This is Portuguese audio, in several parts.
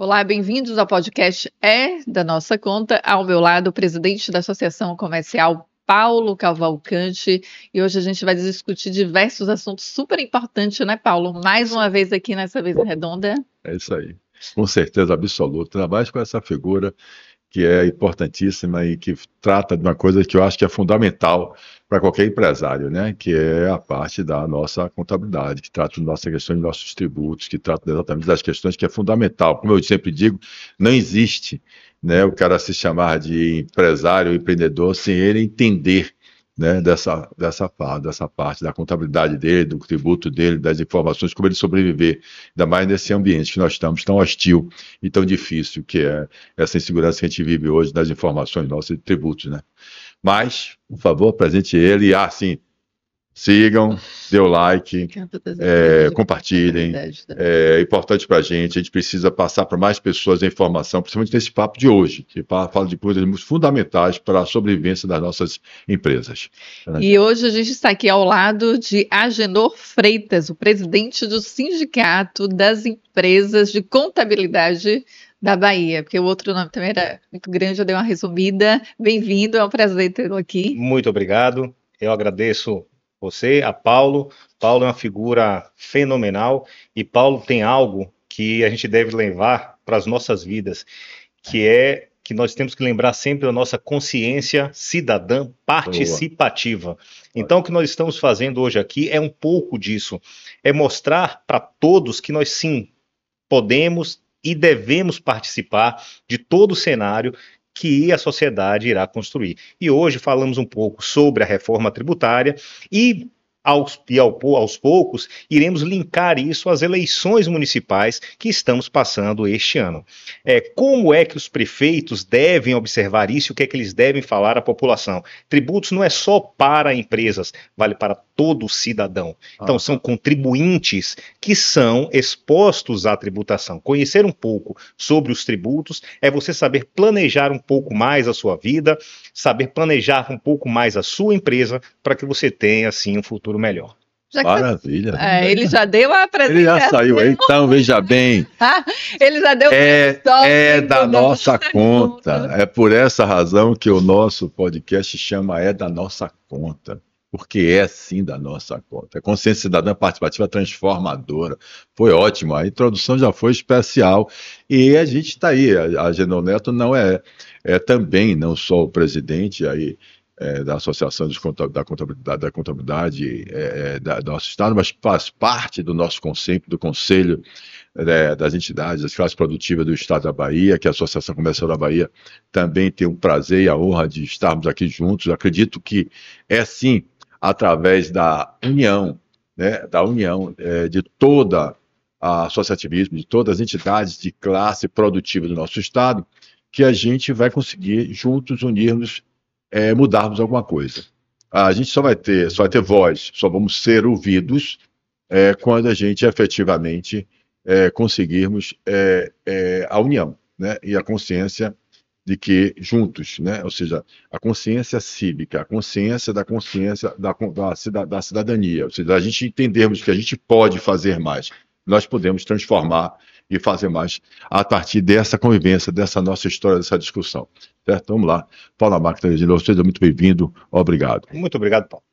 Olá, bem-vindos ao podcast É da Nossa Conta. Ao meu lado, o presidente da Associação Comercial, Paulo Cavalcante. E hoje a gente vai discutir diversos assuntos super importantes, né, Paulo? Mais uma vez aqui nessa mesa redonda. É isso aí, com certeza absoluta. Ainda mais com essa figura que é importantíssima e que trata de uma coisa que eu acho que é fundamental para qualquer empresário, né? Que é a parte da nossa contabilidade, que trata da nossa questão de nossos tributos, que trata exatamente das questões que é fundamental. Como eu sempre digo, não existe, né, o cara se chamar de empresário ou empreendedor sem ele entender, né, dessa parte da contabilidade dele, do tributo dele, das informações, como ele sobreviver, ainda mais nesse ambiente que nós estamos tão hostil e tão difícil, que é essa insegurança que a gente vive hoje das informações nossas de tributos, né? Mas, por favor, apresente ele. Sim, sigam, dê o like, compartilhem. É importante para a gente precisa passar para mais pessoas a informação, principalmente nesse papo de hoje, que fala de coisas muito fundamentais para a sobrevivência das nossas empresas. E hoje a gente está aqui ao lado de Agenor Freitas, o presidente do Sindicato das Empresas de Contabilidade da Bahia, porque o outro nome também era muito grande, eu dei uma resumida. Bem-vindo, é um prazer tê-lo aqui. Muito obrigado, eu agradeço você, a Paulo. Paulo é uma figura fenomenal e Paulo tem algo que a gente deve levar para as nossas vidas, que é que nós temos que lembrar sempre da nossa consciência cidadã participativa. Então, o que nós estamos fazendo hoje aqui é um pouco disso, é mostrar para todos que nós sim podemos e devemos participar de todo o cenário que a sociedade irá construir. E hoje falamos um pouco sobre a reforma tributária e aos poucos iremos linkar isso às eleições municipais que estamos passando este ano. Como é que os prefeitos devem observar isso e o que é que eles devem falar à população? Tributos não é só para empresas, vale para todo cidadão. Então são contribuintes que são expostos à tributação. Conhecer um pouco sobre os tributos é você saber planejar um pouco mais a sua vida, saber planejar um pouco mais a sua empresa para que você tenha, assim, um futuro melhor. Maravilha. Ele já deu a apresentação. Ele já saiu aí, então veja bem. Ele já deu é da nossa conta. É por essa razão que o nosso podcast chama É da Nossa Conta. Porque é sim da nossa conta. A consciência cidadã participativa transformadora. Foi ótimo, a introdução já foi especial. E a gente está aí, a Agenor Neto não é também, não só o presidente aí, da Associação da Contabilidade do nosso Estado, mas faz parte do nosso conselho, das entidades, das classes produtivas do Estado da Bahia, que a Associação Comercial da Bahia também tem o prazer e a honra de estarmos aqui juntos. Eu acredito que é sim através da união, né, de toda a associativismo, de todas as entidades de classe produtiva do nosso Estado, que a gente vai conseguir juntos unirmos, mudarmos alguma coisa. A gente só vai ter voz, só vamos ser ouvidos quando a gente efetivamente conseguirmos a união, né, e a consciência de que juntos, né, ou seja, a consciência cívica, a consciência da cidadania, ou seja, a gente entendermos que a gente pode fazer mais, nós podemos transformar e fazer mais a partir dessa convivência, dessa nossa história, dessa discussão. Certo? Vamos lá. Paulo Amarca, de novo, seja muito bem-vindo. Obrigado. Muito obrigado, Paulo.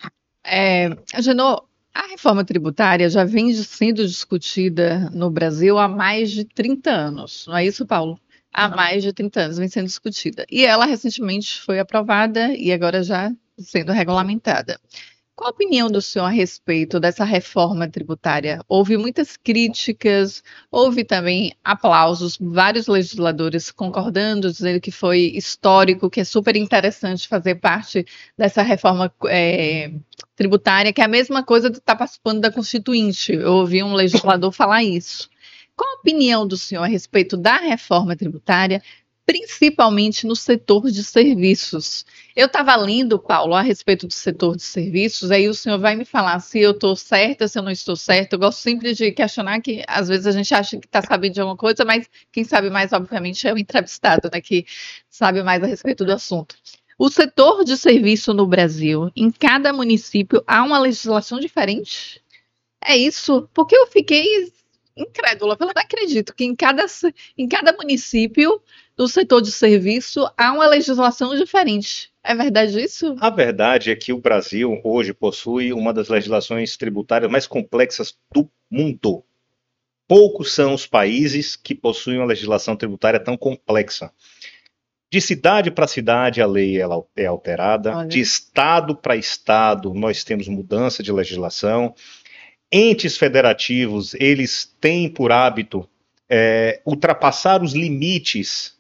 Agenor, a reforma tributária já vem sendo discutida no Brasil há mais de 30 anos, não é isso, Paulo? Há mais de 30 anos vem sendo discutida. E ela recentemente foi aprovada e agora já sendo regulamentada. Qual a opinião do senhor a respeito dessa reforma tributária? Houve muitas críticas, houve também aplausos, vários legisladores concordando, dizendo que foi histórico, que é super interessante fazer parte dessa reforma tributária, que é a mesma coisa de estar participando da Constituinte. Eu ouvi um legislador falar isso. Qual a opinião do senhor a respeito da reforma tributária, principalmente no setor de serviços? Eu estava lendo, Paulo, a respeito do setor de serviços, aí o senhor vai me falar se eu estou certa, se eu não estou certa. Eu gosto sempre de questionar, que às vezes a gente acha que está sabendo de alguma coisa, mas quem sabe mais, obviamente, é o entrevistado, né, que sabe mais a respeito do assunto. O setor de serviço no Brasil, em cada município, há uma legislação diferente? É isso? Porque eu fiquei incrédula, eu não acredito que em cada município, no setor de serviço, há uma legislação diferente. É verdade isso? A verdade é que o Brasil hoje possui uma das legislações tributárias mais complexas do mundo. Poucos são os países que possuem uma legislação tributária tão complexa. De cidade para cidade, a lei ela é alterada. Olha. De estado para estado, nós temos mudança de legislação. Entes federativos, eles têm por hábito ultrapassar os limites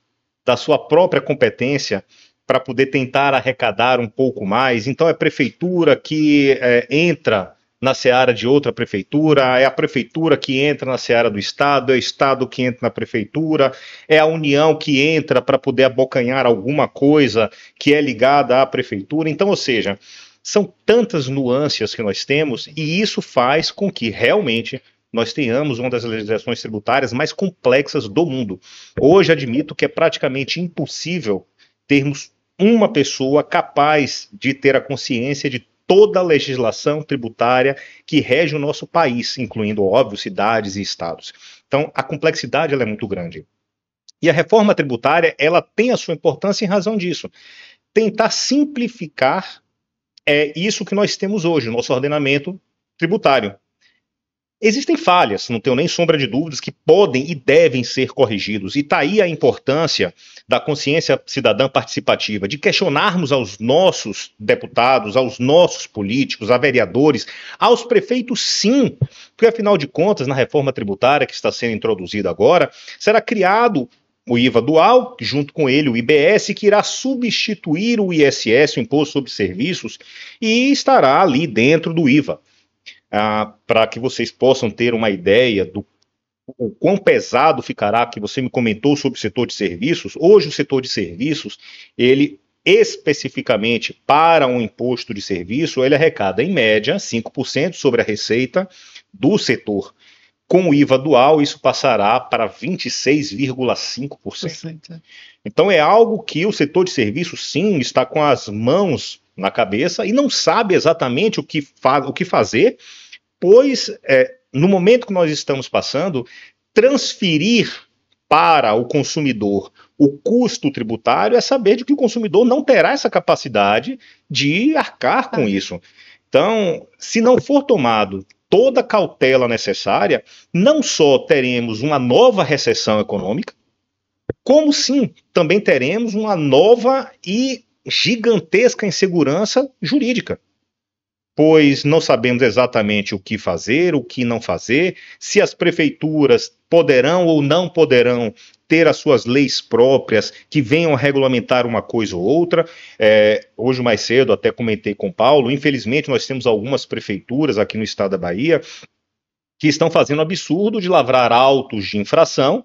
da sua própria competência para poder tentar arrecadar um pouco mais. Então, é a prefeitura que entra na seara de outra prefeitura, é a prefeitura que entra na seara do Estado, é o Estado que entra na prefeitura, é a União que entra para poder abocanhar alguma coisa que é ligada à prefeitura. Então, ou seja, são tantas nuances que nós temos e isso faz com que realmente nós tenhamos uma das legislações tributárias mais complexas do mundo. Hoje, admito que é praticamente impossível termos uma pessoa capaz de ter a consciência de toda a legislação tributária que rege o nosso país, incluindo, óbvio, cidades e estados. Então, a complexidade ela é muito grande. E a reforma tributária, ela tem a sua importância em razão disso. Tentar simplificar isso que nós temos hoje, o nosso ordenamento tributário. Existem falhas, não tenho nem sombra de dúvidas, que podem e devem ser corrigidos. E está aí a importância da consciência cidadã participativa, de questionarmos aos nossos deputados, aos nossos políticos, a vereadores, aos prefeitos, sim, porque afinal de contas, na reforma tributária que está sendo introduzida agora, será criado o IVA dual, junto com ele o IBS, que irá substituir o ISS, o Imposto sobre Serviços, e estará ali dentro do IVA. Para que vocês possam ter uma ideia do o quão pesado ficará, que você me comentou sobre o setor de serviços. Hoje o setor de serviços, ele especificamente para um imposto de serviço, ele arrecada em média 5% sobre a receita do setor. Com o IVA dual, isso passará para 26,5%. Então é algo que o setor de serviços, sim, está com as mãos na cabeça e não sabe exatamente o que fazer, pois no momento que nós estamos passando, transferir para o consumidor o custo tributário é saber de que o consumidor não terá essa capacidade de arcar com isso. Então, se não for tomado toda a cautela necessária, não só teremos uma nova recessão econômica, como sim, também teremos uma nova e gigantesca insegurança jurídica, pois não sabemos exatamente o que fazer, o que não fazer, se as prefeituras poderão ou não poderão ter as suas leis próprias que venham regulamentar uma coisa ou outra. Hoje mais cedo até comentei com o Paulo, infelizmente nós temos algumas prefeituras aqui no estado da Bahia que estão fazendo o absurdo de lavrar autos de infração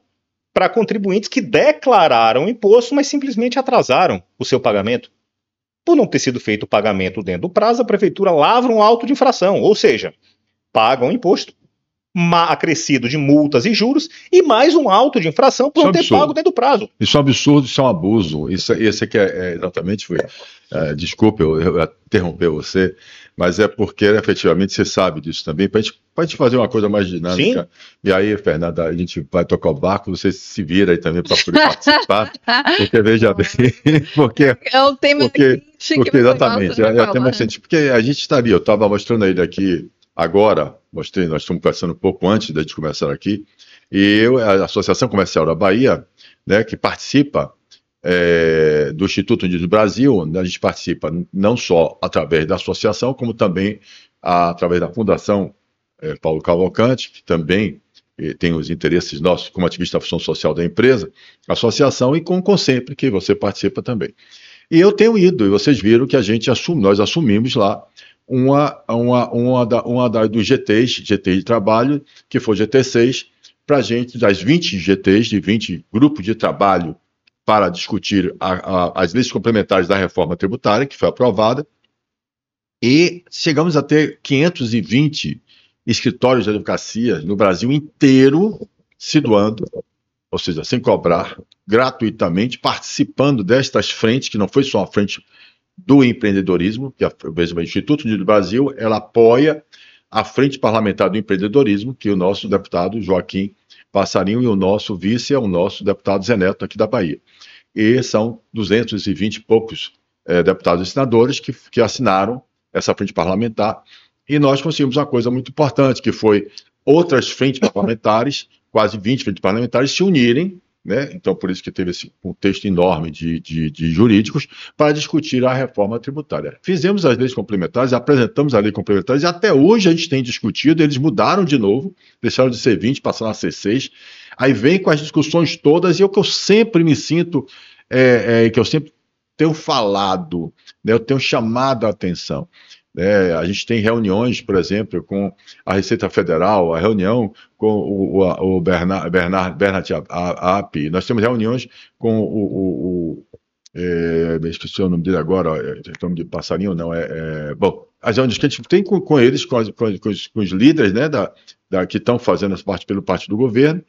para contribuintes que declararam o imposto, mas simplesmente atrasaram o seu pagamento. Por não ter sido feito o pagamento dentro do prazo, a prefeitura lavra um auto de infração, ou seja, paga um imposto acrescido de multas e juros e mais um auto de infração por não ter pago dentro do prazo. Isso é um absurdo, isso é um abuso. Esse aqui exatamente foi. Desculpe eu interromper você, mas é porque efetivamente você sabe disso também, para a gente fazer uma coisa mais dinâmica. Sim. E aí, Fernanda, a gente vai tocar o barco, você se vira aí também para poder participar, porque veja bem, porque é um tema porque exatamente, é um tema científico, porque a gente estaria, eu estava mostrando ele aqui agora, nós estamos conversando um pouco antes de começar aqui, e a Associação Comercial da Bahia, né, que participa do Instituto Unidos do Brasil, a gente participa não só através da associação, como também através da Fundação Paulo Cavalcante, que também tem os interesses nossos como ativista da função social da empresa, associação, e com o Consempre, que você participa também. E eu tenho ido, e vocês viram que nós assumimos lá uma dos GTs de trabalho, que foi o GT6, para a gente, das 20 GTs, de 20 grupos de trabalho para discutir as leis complementares da reforma tributária, que foi aprovada, e chegamos a ter 520 escritórios de advocacia no Brasil inteiro se doando, ou seja, sem cobrar, gratuitamente, participando destas frentes, que não foi só a frente do empreendedorismo, que o Instituto Unidos do Brasil, ela apoia a Frente Parlamentar do Empreendedorismo, que o nosso deputado Joaquim Passarinho e o nosso vice é o nosso deputado Zé Neto, aqui da Bahia. E são 220 e poucos deputados e senadores que assinaram essa frente parlamentar, e nós conseguimos uma coisa muito importante, que foi outras frentes parlamentares, quase 20 frentes parlamentares, se unirem, né? Então por isso que teve esse contexto enorme de jurídicos, para discutir a reforma tributária. Fizemos as leis complementares, apresentamos a lei complementares, e até hoje a gente tem discutido, eles mudaram de novo, deixaram de ser 20, passaram a ser 6, aí vem com as discussões todas, e o que eu sempre me sinto, que eu sempre tenho falado, né, eu tenho chamado a atenção. A gente tem reuniões, por exemplo, com a Receita Federal, a reunião com o Bernard App, nós temos reuniões com esqueci o nome dele agora, nome de Passarinho, não, bom, as reuniões que a gente tem com eles, com os líderes, né, que estão fazendo essa parte pelo parte do governo,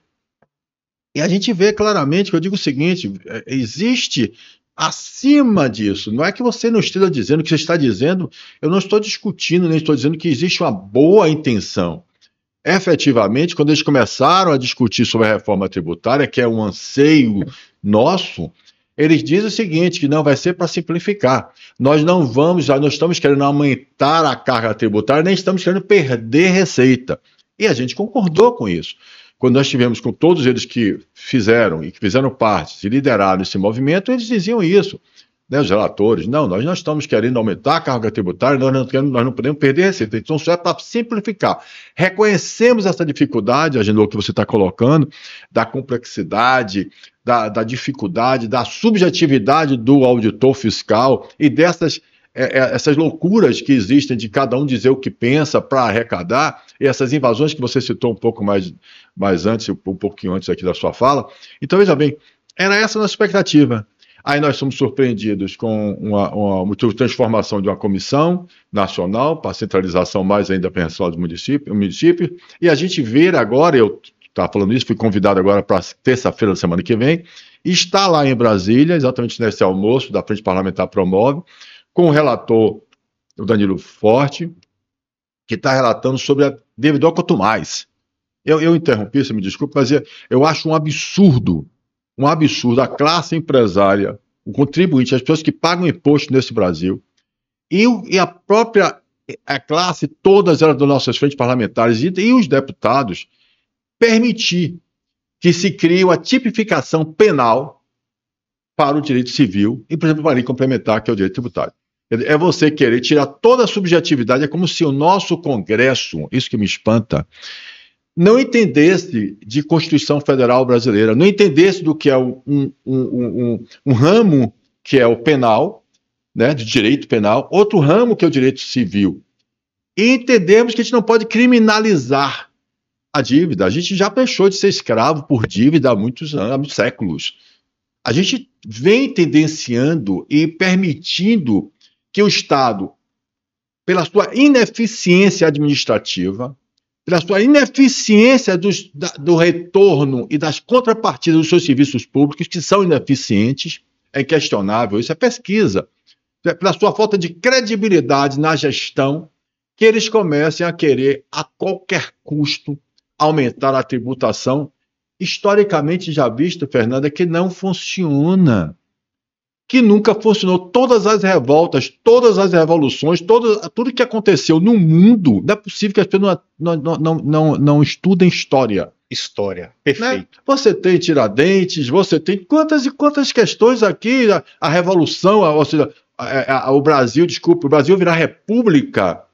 e a gente vê claramente, que eu digo o seguinte, existe acima disso, não é que você não esteja dizendo o que você está dizendo, eu não estou discutindo, nem estou dizendo que existe uma boa intenção. Efetivamente, quando eles começaram a discutir sobre a reforma tributária, que é um anseio nosso, eles dizem o seguinte, que não vai ser para simplificar. Nós não estamos querendo aumentar a carga tributária, nem estamos querendo perder receita. E a gente concordou com isso. Quando nós tivemos com todos eles que fizeram parte e lideraram esse movimento, eles diziam isso, né, os relatores, nós não estamos querendo aumentar a carga tributária, nós não podemos perder receita, então isso é para simplificar. Reconhecemos essa dificuldade, Agenor, que você está colocando, da complexidade, da dificuldade, da subjetividade do auditor fiscal e essas loucuras que existem de cada um dizer o que pensa para arrecadar, e essas invasões que você citou um pouco mais antes, um pouquinho antes aqui da sua fala. Então, veja bem, era essa a nossa expectativa. Aí nós somos surpreendidos com uma transformação de uma comissão nacional para a centralização mais ainda pessoal do município, e a gente vê agora, eu estava falando isso, fui convidado agora para terça-feira da semana que vem, e está lá em Brasília, exatamente nesse almoço da Frente Parlamentar Promove, com o relator, o Danilo Forte, que está relatando sobre a devedor quanto mais. Eu interrompi, você me desculpe, mas eu acho um absurdo a classe empresária, o contribuinte, as pessoas que pagam imposto nesse Brasil, e a própria classe, todas elas das nossas frentes parlamentares e os deputados, permitir que se crie uma tipificação penal para o direito civil e, por exemplo, para a lei complementar, que é o direito tributário. É você querer tirar toda a subjetividade, é como se o nosso Congresso, isso que me espanta, não entendesse de Constituição Federal Brasileira, não entendesse do que é um ramo que é o penal, né, de direito penal, outro ramo que é o direito civil. E entendemos que a gente não pode criminalizar a dívida. A gente já deixou de ser escravo por dívida há muitos anos, há muitos séculos. A gente vem tendenciando e permitindo que o Estado, pela sua ineficiência administrativa, pela sua ineficiência do retorno e das contrapartidas dos seus serviços públicos, que são ineficientes, é inquestionável, isso é pesquisa, pela sua falta de credibilidade na gestão, que eles comecem a querer, a qualquer custo, aumentar a tributação, historicamente já visto, Fernanda, que não funciona. Que nunca funcionou. Todas as revoltas, todas as revoluções, tudo que aconteceu no mundo, não é possível que as pessoas não estudem história. História, perfeito. Né? Você tem Tiradentes, você tem quantas e quantas questões aqui, a Revolução, ou seja, o Brasil virar república,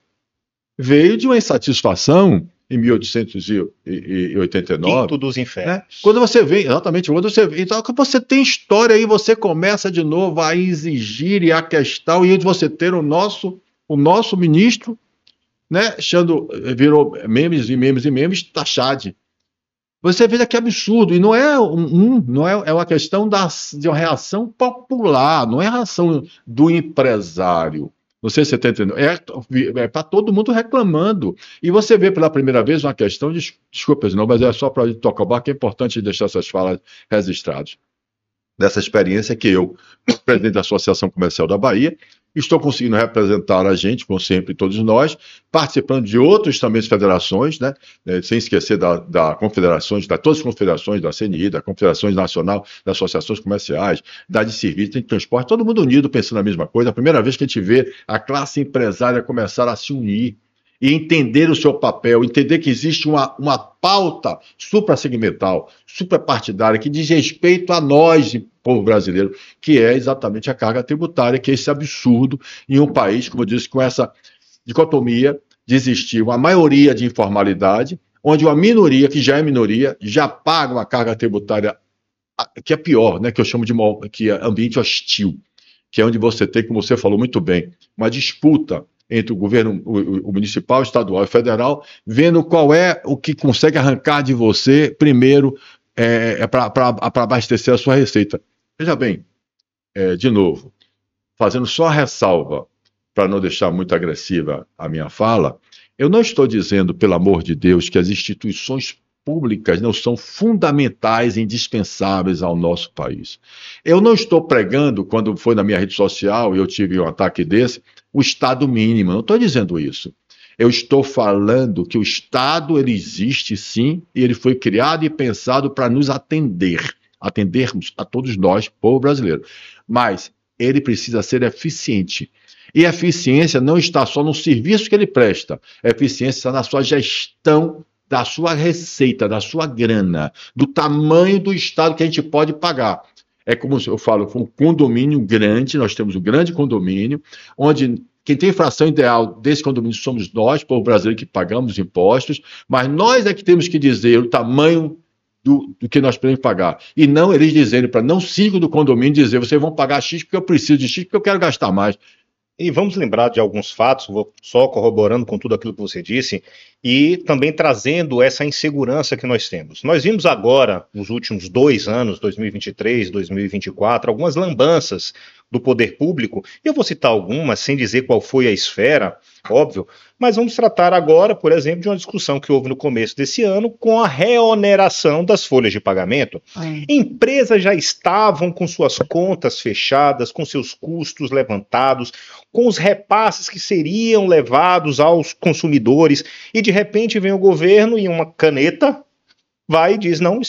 veio de uma insatisfação em 1889. Quinto dos infernos. Né? Quando você vem, exatamente, então você tem história aí, você começa de novo a exigir e a questão, e você ter o nosso ministro, né, virou memes e memes e memes, Tachad. Você veja que absurdo, e não é uma questão de uma reação popular, não é a reação do empresário. Não sei se você está entendendo. É para todo mundo reclamando. E você vê pela primeira vez uma questão, desculpa, não, mas é só para tocar o barco, que é importante deixar essas falas registradas. dessa experiência que eu, presidente da Associação Comercial da Bahia, estou conseguindo representar a gente, como sempre, todos nós, participando de outras também federações, né? Sem esquecer da confederações, de todas as confederações, da CNI, da Confederação Nacional das Associações Comerciais, da de Serviço, de Transporte, todo mundo unido pensando a mesma coisa. A primeira vez que a gente vê a classe empresária começar a se unir e entender o seu papel, entender que existe uma pauta suprassegmental, suprapartidária, que diz respeito a nós, povo brasileiro, que é exatamente a carga tributária, que é esse absurdo em um país, como eu disse, com essa dicotomia de existir uma maioria de informalidade, onde uma minoria, que já é minoria, já paga uma carga tributária que é pior, né, que eu chamo de que é ambiente hostil, que é onde você tem, como você falou muito bem, uma disputa entre o governo o municipal, estadual e federal, vendo qual é o que consegue arrancar de você primeiro para abastecer a sua receita. Veja bem, de novo, fazendo só a ressalva, para não deixar muito agressiva a minha fala, eu não estou dizendo, pelo amor de Deus, que as instituições públicas não são fundamentais e indispensáveis ao nosso país. Eu não estou pregando, quando foi na minha rede social e eu tive um ataque desse, o Estado mínimo. Eu não estou dizendo isso. Eu estou falando que o Estado, ele existe sim, e ele foi criado e pensado para nos atendermos a todos nós, povo brasileiro. Mas ele precisa ser eficiente. E a eficiência não está só no serviço que ele presta, a eficiência está na sua gestão da sua receita, da sua grana, do tamanho do Estado que a gente pode pagar. É como eu falo, um condomínio grande, nós temos um grande condomínio, onde quem tem fração ideal desse condomínio somos nós, povo brasileiro, que pagamos impostos, mas nós é que temos que dizer o tamanho do que nós podemos pagar. E não eles dizerem para não síndico do condomínio dizer, vocês vão pagar X porque eu preciso de X, porque eu quero gastar mais. E vamos lembrar de alguns fatos, vou só corroborando com tudo aquilo que você disse, e também trazendo essa insegurança que nós temos. Nós vimos agora, nos últimos 2 anos, 2023, 2024, algumas lambanças do poder público, e eu vou citar algumas, sem dizer qual foi a esfera, óbvio, mas vamos tratar agora, por exemplo, de uma discussão que houve no começo desse ano com a reoneração das folhas de pagamento. Empresas já estavam com suas contas fechadas, com seus custos levantados, com os repasses que seriam levados aos consumidores, e de repente vem o governo e uma caneta vai e diz, não,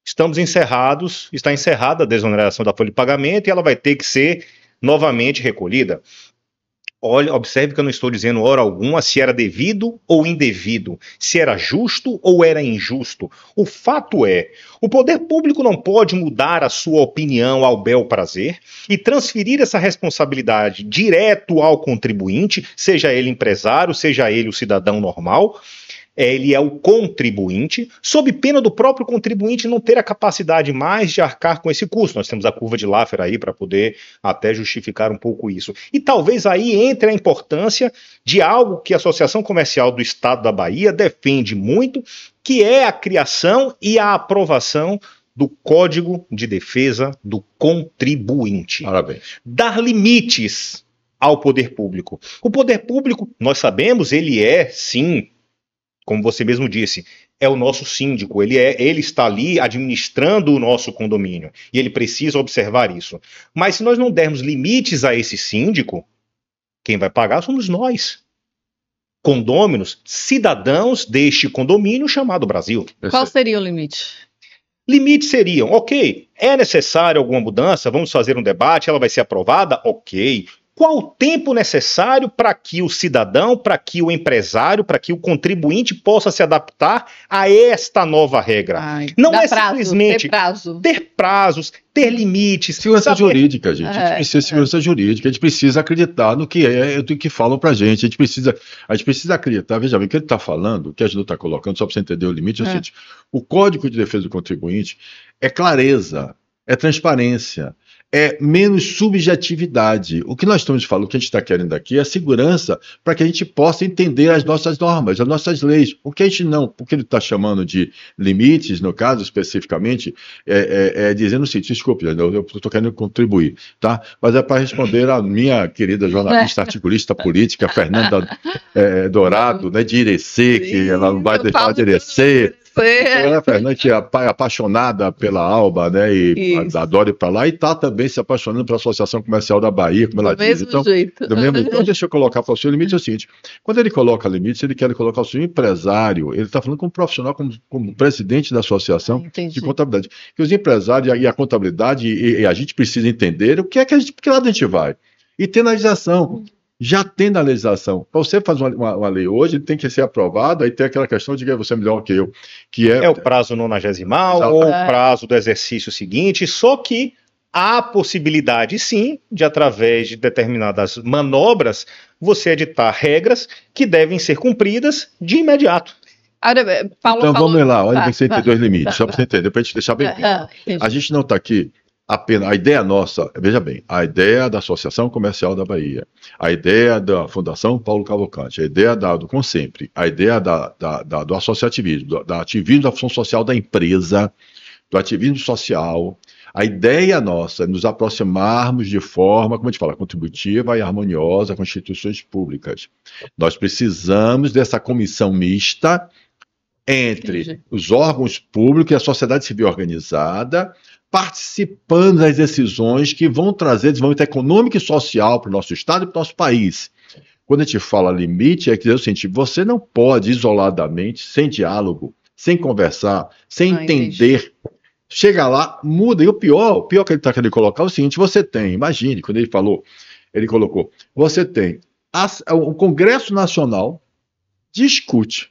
estamos encerrados, está encerrada a desoneração da folha de pagamento e ela vai ter que ser novamente recolhida. Olha, observe que eu não estou dizendo hora alguma se era devido ou indevido, se era justo ou era injusto. O fato é, o poder público não pode mudar a sua opinião ao bel prazer e transferir essa responsabilidade direto ao contribuinte, seja ele empresário, seja ele o cidadão normal. Ele é o contribuinte, sob pena do próprio contribuinte não ter a capacidade mais de arcar com esse custo. Nós temos a curva de Laffer aí para poder até justificar um pouco isso. E talvez aí entre a importância de algo que a Associação Comercial do Estado da Bahia defende muito, que é a criação e a aprovação do Código de Defesa do Contribuinte. Parabéns. Dar limites ao poder público. O poder público, nós sabemos, ele é, sim, como você mesmo disse, é o nosso síndico, ele está ali administrando o nosso condomínio, e ele precisa observar isso. Mas se nós não dermos limites a esse síndico, quem vai pagar somos nós. Condôminos, cidadãos deste condomínio chamado Brasil. Qual seria o limite? Limites seriam, ok, é necessário alguma mudança, vamos fazer um debate, ela vai ser aprovada? Ok. Qual o tempo necessário para que o cidadão, para que o empresário, para que o contribuinte possa se adaptar a esta nova regra? Não é simplesmente ter prazos, ter limites. Segurança jurídica, gente. A gente precisa de segurança jurídica, a gente precisa acreditar no que do que falam para a gente. A gente precisa acreditar. Veja bem, o que ele está falando, o que a gente está colocando, só para você entender o limite, é o seguinte: o Código de Defesa do Contribuinte é clareza, é transparência, é menos subjetividade. O que nós estamos falando, o que a gente está querendo aqui é a segurança para que a gente possa entender as nossas normas, as nossas leis. O que a gente não, o que ele está chamando de limites, no caso especificamente, dizendo o seguinte, desculpe, eu estou querendo contribuir, tá? Mas é para responder a minha querida jornalista, articulista política, Fernanda Dourado, né, de Irecê, que ela não vai deixar de Irecê. Ana Fernandes é apaixonada pela Alba, né? E adora ir para lá, e está também se apaixonando pela Associação Comercial da Bahia, como ela diz. Então, do mesmo jeito. Então, deixa eu colocar para o seu limite é o seguinte: quando ele coloca limites, ele quer colocar o seu empresário, ele está falando como profissional, como presidente da Associação de Contabilidade. Que os empresários e a contabilidade, e a gente precisa entender o que é que porque lá a gente vai. E tem legislação. Já tem na legislação. Para você fazer uma lei hoje, tem que ser aprovada, e tem aquela questão de que você é melhor que eu. Que é o prazo 90º ou o prazo do exercício seguinte, só que há a possibilidade, sim, de, através de determinadas manobras, você editar regras que devem ser cumpridas de imediato. Então vamos lá, olha, você entender os limites, só para você entender, para a gente deixar bem claro. A gente não está aqui apenas. A ideia nossa, veja bem, a ideia da Associação Comercial da Bahia, a ideia da Fundação Paulo Cavalcante, a ideia do Consempre, a ideia do associativismo, do ativismo da função social da empresa, do ativismo social. A ideia nossa é nos aproximarmos de forma, como a gente fala, contributiva e harmoniosa com instituições públicas. Nós precisamos dessa comissão mista entre os órgãos públicos e a sociedade civil organizada, participando das decisões que vão trazer desenvolvimento econômico e social para o nosso Estado e para o nosso país. Quando a gente fala limite, é dizer o seguinte: você não pode isoladamente, sem diálogo, sem conversar, sem entender, chega lá, muda. E o pior que ele está querendo colocar é o seguinte: você tem, imagine, quando ele colocou, você tem o Congresso Nacional discute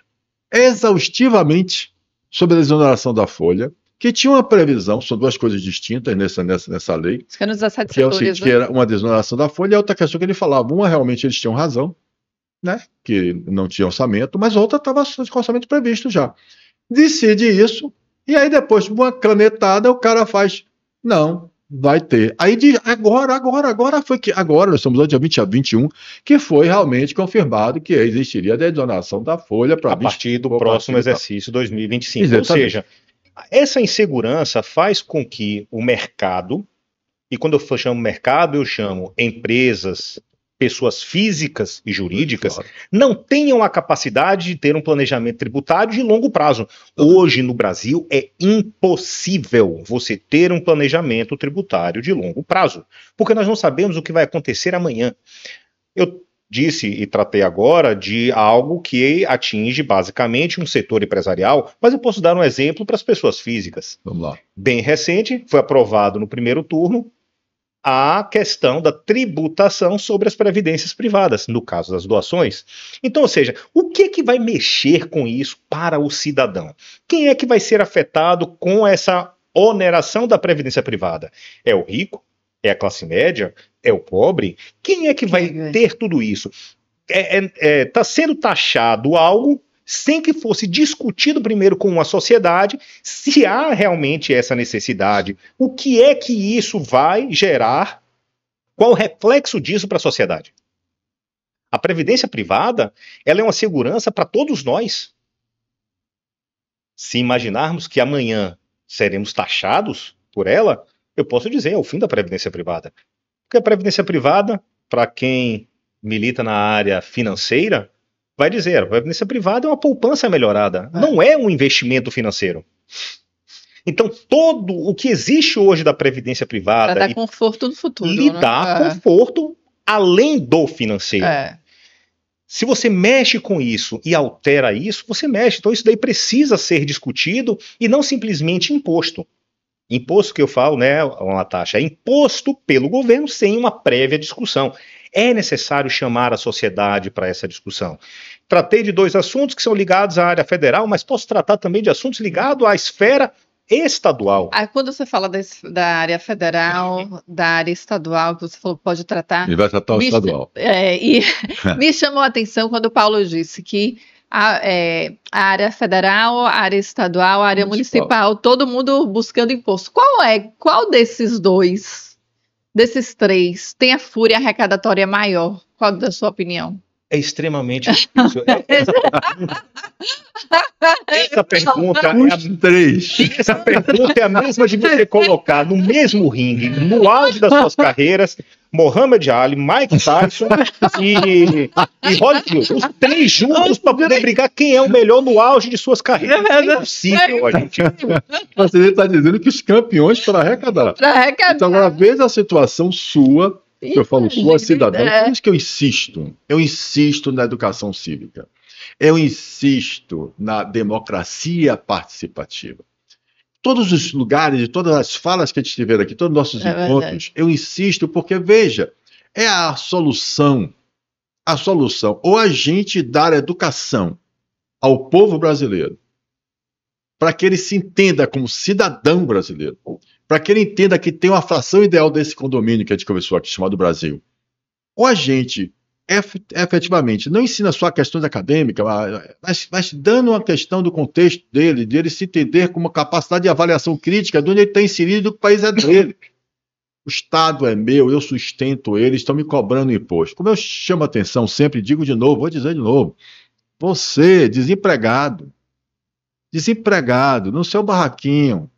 exaustivamente sobre a desoneração da folha, que tinha uma previsão, são duas coisas distintas nessa lei, que nos 17 que é o seguinte, que era uma desoneração da folha, e a outra questão que ele falava, uma realmente eles tinham razão, né, que não tinha orçamento, mas a outra estava com orçamento previsto já. Decide isso, e aí depois, uma canetada, o cara faz, não, vai ter. Aí diz, agora nós estamos no dia 20 a 21, que foi realmente confirmado que existiria a desoneração da folha para a partir do próximo exercício 2025. Exatamente. Ou seja, essa insegurança faz com que o mercado, e quando eu chamo mercado, eu chamo empresas, pessoas físicas e jurídicas, não tenham a capacidade de ter um planejamento tributário de longo prazo. Hoje, no Brasil, é impossível você ter um planejamento tributário de longo prazo, porque nós não sabemos o que vai acontecer amanhã. Eu disse e tratei agora de algo que atinge basicamente um setor empresarial, mas eu posso dar um exemplo para as pessoas físicas. Vamos lá. Bem recente, foi aprovado no primeiro turno a questão da tributação sobre as previdências privadas, no caso das doações. Então, ou seja, o que é que vai mexer com isso para o cidadão? Quem é que vai ser afetado com essa oneração da previdência privada? É o rico? É a classe média? É o pobre? Quem é que vai ter tudo isso? Está sendo taxado algo sem que fosse discutido primeiro com a sociedade se há realmente essa necessidade. O que é que isso vai gerar? Qual o reflexo disso para a sociedade? A previdência privada, ela é uma segurança para todos nós. Se imaginarmos que amanhã seremos taxados por ela, eu posso dizer, é o fim da previdência privada. Porque a previdência privada, para quem milita na área financeira, vai dizer, a previdência privada é uma poupança melhorada, não é um investimento financeiro. Então, todo o que existe hoje da previdência privada... Para dar conforto no futuro. Lhe dá conforto além do financeiro. Se você mexe com isso e altera isso, você mexe. Então, isso daí precisa ser discutido e não simplesmente imposto. Imposto que eu falo, né, uma taxa, é imposto pelo governo sem uma prévia discussão. É necessário chamar a sociedade para essa discussão. Tratei de dois assuntos que são ligados à área federal, mas posso tratar também de assuntos ligados à esfera estadual. Quando você fala da área federal, da área estadual, que você falou que pode tratar... Ele vai tratar o estadual. Me chamou a atenção quando o Paulo disse que a área federal, a área estadual, a área municipal, todo mundo buscando imposto. Qual desses três, tem a fúria arrecadatória maior? Qual da sua opinião? É extremamente difícil. essa pergunta Os três. Essa pergunta é a mesma de você colocar no mesmo ringue, no auge das suas carreiras, Muhammad Ali, Mike Tyson e Holyfield. Os três juntos para poder brigar quem é o melhor no auge de suas carreiras. É impossível, a gente. Você está dizendo que os campeões para arrecadar. Então, agora veja a situação sua, que eu falo sua cidadã, por isso que eu insisto na educação cívica. Eu insisto na democracia participativa. Todos os lugares, de todas as falas que a gente tiver aqui, todos os nossos encontros, verdade. Eu insisto porque, veja, é a solução, ou a gente dar educação ao povo brasileiro, para que ele se entenda como cidadão brasileiro, para que ele entenda que tem uma fração ideal desse condomínio que a gente conversou aqui, chamado Brasil. Ou a gente efetivamente não ensina só questões acadêmicas, mas dando uma questão do contexto dele, de ele se entender com uma capacidade de avaliação crítica de onde ele está inserido e que o país é dele. O Estado é meu, eu sustento ele, estão me cobrando imposto. Como eu chamo a atenção sempre, digo de novo, vou dizer de novo, você, desempregado no seu barraquinho,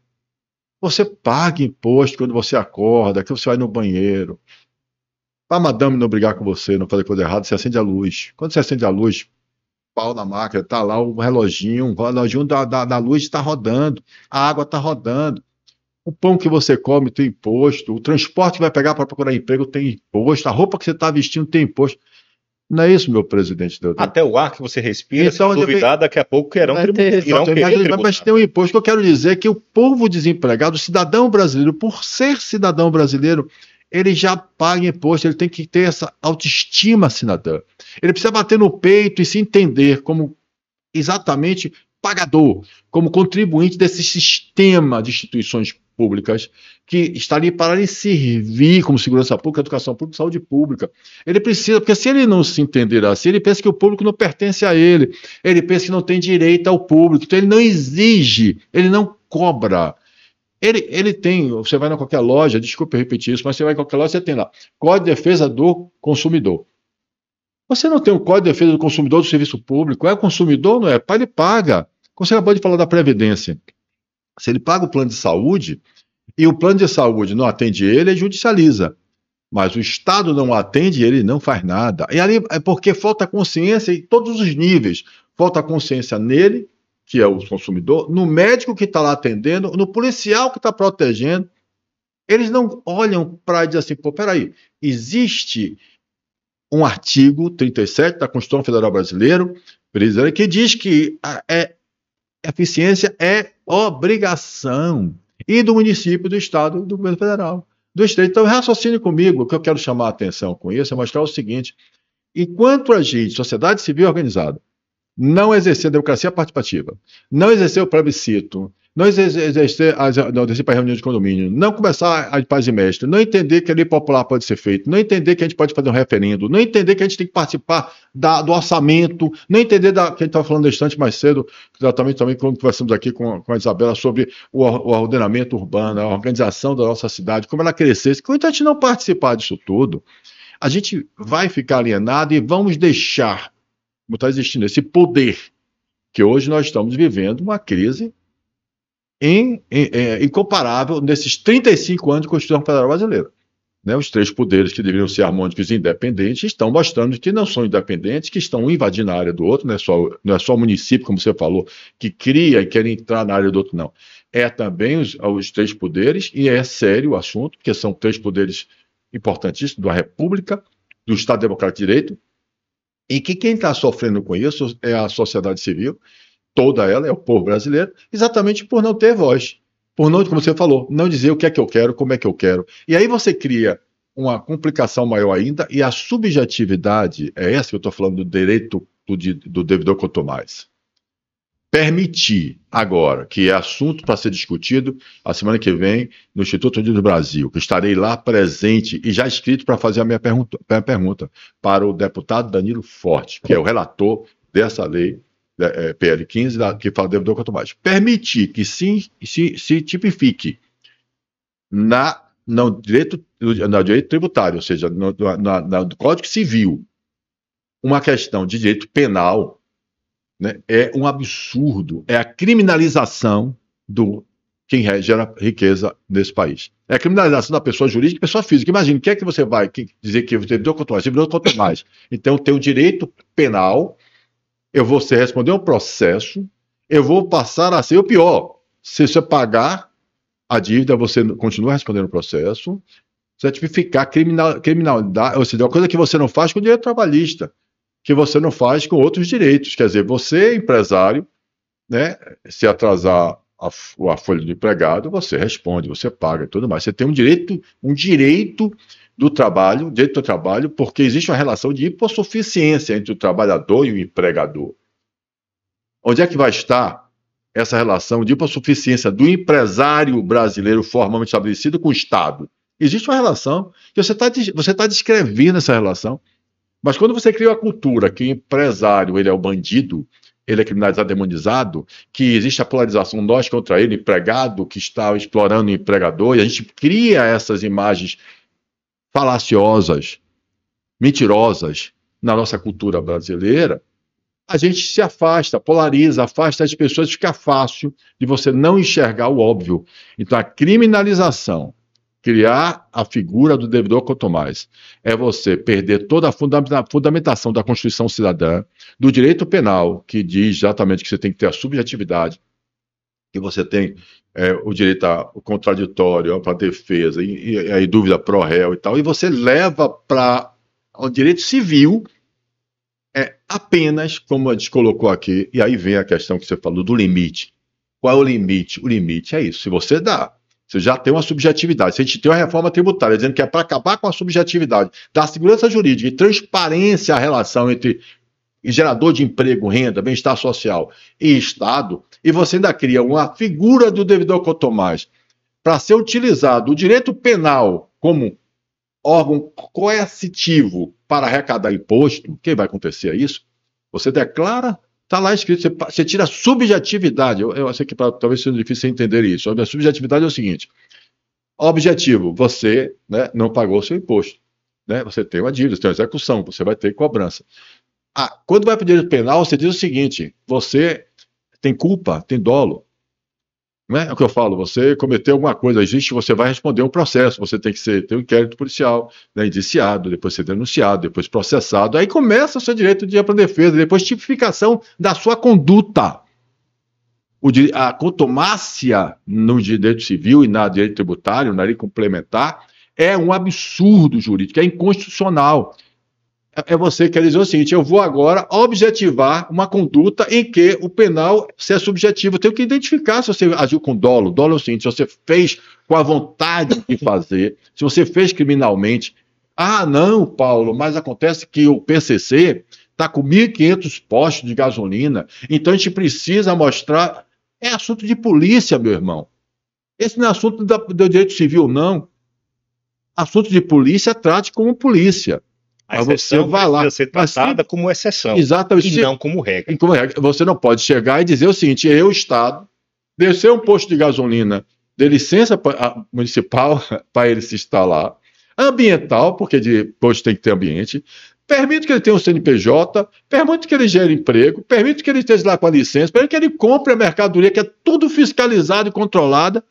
você paga imposto quando você acorda, que você vai no banheiro. Para a madame não brigar com você, não fazer coisa errada, você acende a luz. Quando você acende a luz, pau na máquina, está lá o reloginho da luz está rodando, a água está rodando. O pão que você come tem imposto, o transporte que vai pegar para procurar emprego tem imposto, a roupa que você está vestindo tem imposto. Não é isso, meu presidente? Até o ar que você respira, então, se duvidar, daqui a pouco irão tributar. Mas tem um imposto que eu quero dizer é que o povo desempregado, o cidadão brasileiro, por ser cidadão brasileiro, ele já paga imposto, ele tem que ter essa autoestima cidadã. Ele precisa bater no peito e se entender como exatamente pagador, como contribuinte desse sistema de instituições públicas que está ali para lhe servir como segurança pública, educação pública, saúde pública. Ele precisa, porque se ele não se entender assim, ele pensa que o público não pertence a ele, ele pensa que não tem direito ao público, então ele não exige, ele não cobra. Ele tem, você vai em qualquer loja, desculpe eu repetir isso, mas você vai em qualquer loja, você tem lá, Código de Defesa do Consumidor. Você não tem o Código de Defesa do Consumidor do Serviço Público, é o consumidor, não é? Ele paga. Como você acabou de falar da Previdência. Se ele paga o plano de saúde, e o plano de saúde não atende ele judicializa. Mas o Estado não atende ele não faz nada. E ali é porque falta consciência em todos os níveis. Falta consciência nele, que é o consumidor, no médico que está lá atendendo, no policial que está protegendo. Eles não olham para e dizem assim, pô, peraí, existe um artigo 37 da Constituição Federal Brasileira que diz que a eficiência é obrigação, e do município, do Estado, do governo federal, do Estado. Então, raciocine comigo, o que eu quero chamar a atenção com isso é mostrar o seguinte, enquanto a gente, sociedade civil organizada, não exercer a democracia participativa, não exercer o plebiscito, não exercer para reunião de condomínio, não começar a paz e mestre, não entender que a lei popular pode ser feita, não entender que a gente pode fazer um referendo, não entender que a gente tem que participar do orçamento, não entender que a gente estava falando instante mais cedo, exatamente também quando conversamos aqui com a Isabela sobre o ordenamento urbano, a organização da nossa cidade, como ela crescesse. Quando a gente não participar disso tudo, a gente vai ficar alienado e vamos deixar, como está existindo, esse poder, que hoje nós estamos vivendo uma crise incomparável nesses 35 anos de Constituição Federal Brasileira. Né? Os três poderes que deveriam ser harmônicos e independentes estão mostrando que não são independentes, que estão invadindo a área do outro, não é só o município, como você falou, que cria e quer entrar na área do outro, não. É também os três poderes, e é sério o assunto, porque são três poderes importantíssimos da República, do Estado Democrático de Direito, e que quem está sofrendo com isso é a sociedade civil, toda ela, é o povo brasileiro, exatamente por não ter voz, por não, como você falou, não dizer o que é que eu quero, como é que eu quero. E aí você cria uma complicação maior ainda, e a subjetividade, é essa que eu estou falando do direito do devedor quanto mais. Permitir agora, que é assunto para ser discutido a semana que vem no Instituto Unido do Brasil, que estarei lá presente e já inscrito para fazer a minha pergunta para o deputado Danilo Forte, que é o relator dessa lei, PL 15, que fala devedor quanto mais. Permitir que se tipifique no direito tributário, ou seja, no Código Civil, uma questão de direito penal, né? É um absurdo, é a criminalização do quem gera riqueza nesse país. É a criminalização da pessoa jurídica e pessoa física. Imagina, o que é que você vai dizer que você deu quanto mais? Você deu quanto mais. Então, tem o direito penal, eu vou responder um processo, eu vou passar a ser o pior. Se você pagar a dívida, você continua respondendo o processo, você tipificar criminalidade, ou seja, uma coisa que você não faz com o direito trabalhista, que você não faz com outros direitos. Quer dizer, você, empresário, né, se atrasar a folha do empregado, você responde, você paga e tudo mais. Você tem um direito do trabalho, porque existe uma relação de hipossuficiência entre o trabalhador e o empregador. Onde é que vai estar essa relação de hipossuficiência do empresário brasileiro formalmente estabelecido com o Estado? Existe uma relação, que você tá descrevendo essa relação, mas quando você cria uma cultura que o empresário ele é o bandido, ele é criminalizado, demonizado, que existe a polarização nós contra ele, empregado que está explorando o empregador, e a gente cria essas imagens falaciosas, mentirosas na nossa cultura brasileira, a gente se afasta, polariza, afasta as pessoas, fica fácil de você não enxergar o óbvio. Então, a criminalização, criar a figura do devedor quanto mais, é você perder toda a fundamentação da Constituição Cidadã, do direito penal, que diz exatamente que você tem que ter a subjetividade, que você tem o direito ao contraditório, para a defesa, e aí dúvida pro réu e tal, e você leva para o direito civil, apenas, como a gente colocou aqui, e aí vem a questão que você falou do limite. Qual é o limite? O limite é isso. Se você dá, você já tem uma subjetividade. Se a gente tem uma reforma tributária dizendo que é para acabar com a subjetividade, dar segurança jurídica e transparência à relação entre gerador de emprego, renda, bem-estar social e Estado, e você ainda cria uma figura do devedor quanto mais para ser utilizado o direito penal como órgão coercitivo para arrecadar imposto, o que vai acontecer é isso? Você declara, está lá escrito, você tira a subjetividade. Eu sei que talvez seja difícil entender isso. A subjetividade é o seguinte: objetivo, você, né, não pagou o seu imposto. Né? Você tem uma dívida, você tem uma execução, você vai ter cobrança. Quando vai para o direito penal, você diz o seguinte: você tem culpa, tem dolo. Não é o que eu falo, você cometeu alguma coisa, existe, você vai responder um processo, você tem que ter um inquérito policial, né, indiciado, depois ser denunciado, depois processado, aí começa o seu direito de ampla defesa, depois tipificação da sua conduta. A contumácia no direito civil e na direito tributário, na lei complementar, é um absurdo jurídico, é inconstitucional. É você quer dizer o seguinte: eu vou agora objetivar uma conduta em que o penal seja subjetivo. Eu tenho que identificar se você agiu com dolo. Dolo é o seguinte: se você fez com a vontade de fazer, se você fez criminalmente. Não, Paulo, mas acontece que o PCC está com 1.500 postos de gasolina, então a gente precisa mostrar. É assunto de polícia, meu irmão. Esse não é assunto do direito civil, não. Assunto de polícia, trate como polícia. A exceção precisa ser tratada como exceção. Exatamente. E não como regra. Você não pode chegar e dizer o seguinte: eu, Estado, descer um posto de gasolina, dê licença municipal para ele se instalar, ambiental, porque de posto tem que ter ambiente, permito que ele tenha um CNPJ, permito que ele gere emprego, permito que ele esteja lá com a licença, permito que ele compre a mercadoria, que é tudo fiscalizado e controlada.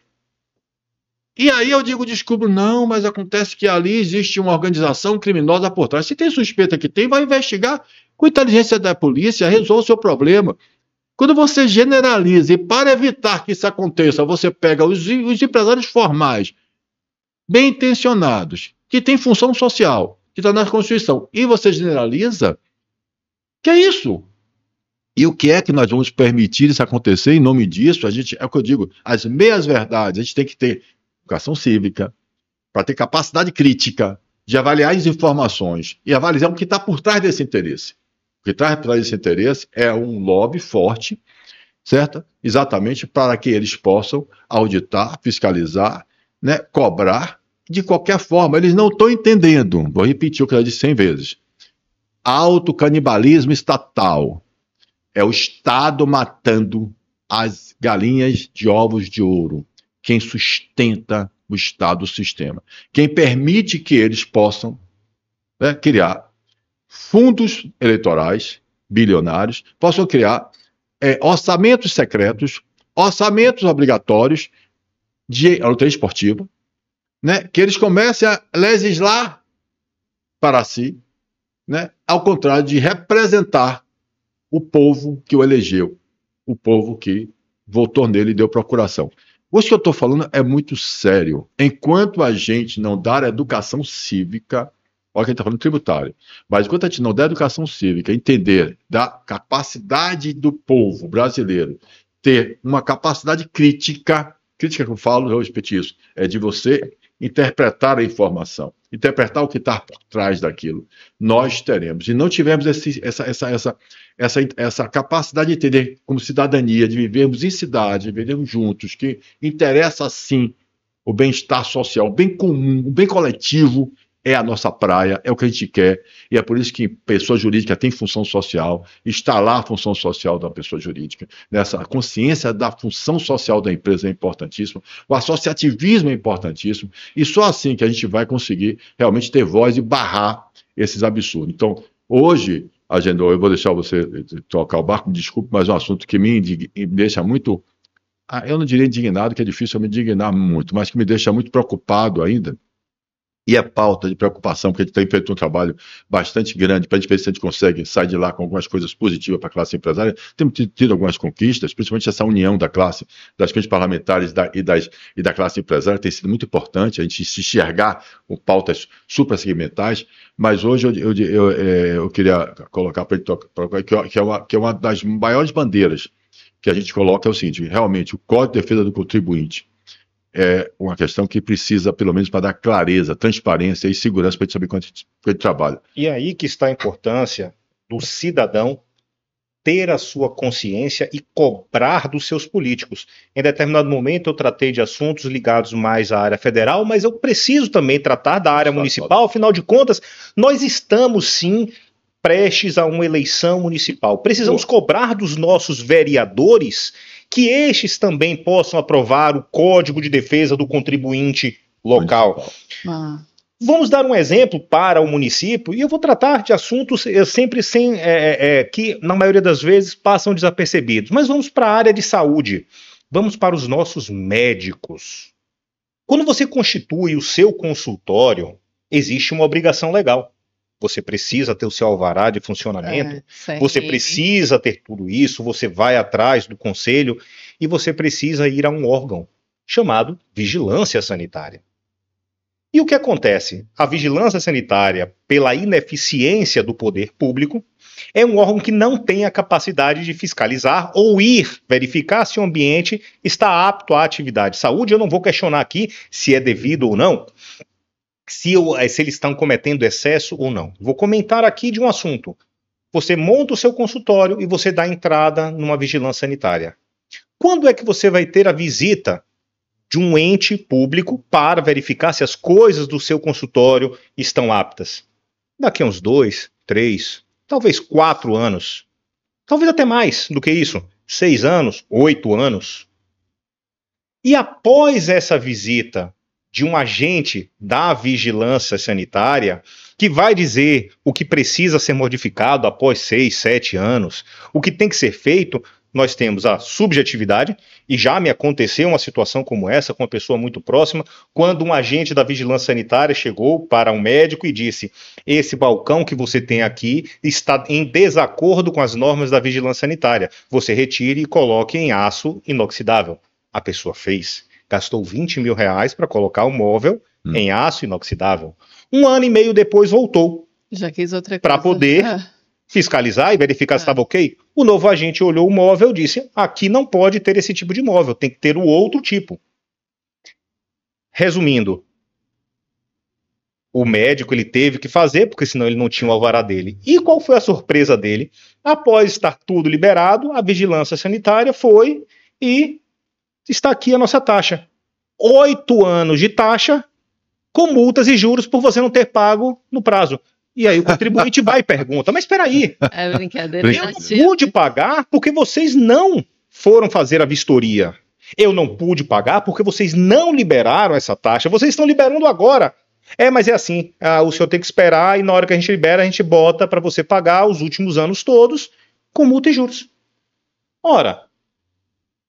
E aí eu descubro, não, mas acontece que ali existe uma organização criminosa por trás. Se tem suspeita que tem, vai investigar com inteligência da polícia, resolva o seu problema. Quando você generaliza, e para evitar que isso aconteça, você pega os empresários formais, bem intencionados, que têm função social, que está na Constituição, e você generaliza, que é isso? E o que é que nós vamos permitir isso acontecer em nome disso? É o que eu digo, as meias-verdades, a gente tem que ter educação cívica, para ter capacidade crítica de avaliar as informações e avaliar o que está por trás desse interesse. O que está por trás desse interesse é um lobby forte, certo? Exatamente para que eles possam auditar, fiscalizar, né, cobrar de qualquer forma. Eles não estão entendendo, vou repetir o que eu disse 100 vezes, autocanibalismo estatal. É o Estado matando as galinhas de ovos de ouro. Quem sustenta o Estado, o sistema. Quem permite que eles possam, né, criar fundos eleitorais, bilionários, possam criar orçamentos secretos, orçamentos obrigatórios de loteria esportiva, né, que eles comecem a legislar para si, né, ao contrário de representar o povo que o elegeu, o povo que votou nele e deu procuração. Isso que eu estou falando é muito sério. Enquanto a gente não dar educação cívica, olha que a gente está falando tributário, mas enquanto a gente não der educação cívica, entender da capacidade do povo brasileiro ter uma capacidade crítica que eu falo, eu repeti isso, é de você interpretar a informação, interpretar o que está por trás daquilo. Nós teremos, e não tivemos essa capacidade de entender como cidadania, de vivermos em cidade, de vivermos juntos, que interessa sim o bem-estar social, o bem comum, o bem coletivo, é a nossa praia, é o que a gente quer, e é por isso que pessoa jurídica tem função social, está lá a função social da pessoa jurídica, nessa consciência da função social da empresa é importantíssima, o associativismo é importantíssimo, e só assim que a gente vai conseguir realmente ter voz e barrar esses absurdos. Então, hoje, Agenor, eu vou deixar você tocar o barco, desculpe, mas é um assunto que me deixa muito, eu não diria indignado, que é difícil eu me indignar muito, mas que me deixa muito preocupado ainda, e é pauta de preocupação, porque a gente tem feito um trabalho bastante grande para a gente ver se a gente consegue sair de lá com algumas coisas positivas para a classe empresária. Temos tido algumas conquistas, principalmente essa união da classe, das frentes parlamentares e da classe empresária tem sido muito importante, a gente se enxergar com pautas suprassegmentais, mas hoje eu queria colocar para que é uma das maiores bandeiras que a gente coloca, é o seguinte: realmente o Código de Defesa do Contribuinte é uma questão que precisa, pelo menos, para dar clareza, transparência e segurança para a gente saber quanto a gente trabalha. E aí que está a importância do cidadão ter a sua consciência e cobrar dos seus políticos. Em determinado momento eu tratei de assuntos ligados mais à área federal, mas eu preciso também tratar da área municipal, afinal de contas, nós estamos sim prestes a uma eleição municipal. Precisamos cobrar dos nossos vereadores que estes também possam aprovar o Código de Defesa do Contribuinte local. Vamos dar um exemplo para o município, e eu vou tratar de assuntos sempre que, na maioria das vezes, passam desapercebidos. Mas vamos para a área de saúde, vamos para os nossos médicos. Quando você constitui o seu consultório, existe uma obrigação legal. Você precisa ter o seu alvará de funcionamento, você precisa ter tudo isso, você vai atrás do conselho e você precisa ir a um órgão chamado vigilância sanitária. E o que acontece? A vigilância sanitária, pela ineficiência do poder público, é um órgão que não tem a capacidade de fiscalizar ou ir verificar se o ambiente está apto à atividade de saúde. Eu não vou questionar aqui se é devido ou não, se eles estão cometendo excesso ou não. Vou comentar aqui de um assunto. Você monta o seu consultório e você dá entrada numa vigilância sanitária. Quando é que você vai ter a visita de um ente público para verificar se as coisas do seu consultório estão aptas? Daqui a uns 2, 3, talvez 4 anos. Talvez até mais do que isso. 6 anos, 8 anos. E após essa visita de um agente da vigilância sanitária, que vai dizer o que precisa ser modificado após 6, 7 anos, o que tem que ser feito, nós temos a subjetividade, e já me aconteceu uma situação como essa com uma pessoa muito próxima, quando um agente da vigilância sanitária chegou para um médico e disse: esse balcão que você tem aqui está em desacordo com as normas da vigilância sanitária, você retire e coloque em aço inoxidável. A pessoa fez. Gastou 20 mil reais para colocar o móvel em aço inoxidável. 1 ano e meio depois voltou. Já quis outra coisa. Para poder fiscalizar e verificar se estava ok. O novo agente olhou o móvel e disse: aqui não pode ter esse tipo de móvel, tem que ter o outro tipo. Resumindo, o médico ele teve que fazer, porque senão ele não tinha o alvará dele. E qual foi a surpresa dele? Após estar tudo liberado, a vigilância sanitária foi e está aqui a nossa taxa. 8 anos de taxa com multas e juros por você não ter pago no prazo. E aí o contribuinte vai e pergunta: mas espera aí, é brincadeira. Eu não pude pagar porque vocês não foram fazer a vistoria. Eu não pude pagar porque vocês não liberaram essa taxa. Vocês estão liberando agora. Mas é assim, o senhor tem que esperar e na hora que a gente libera, a gente bota para você pagar os últimos anos todos com multa e juros. Ora,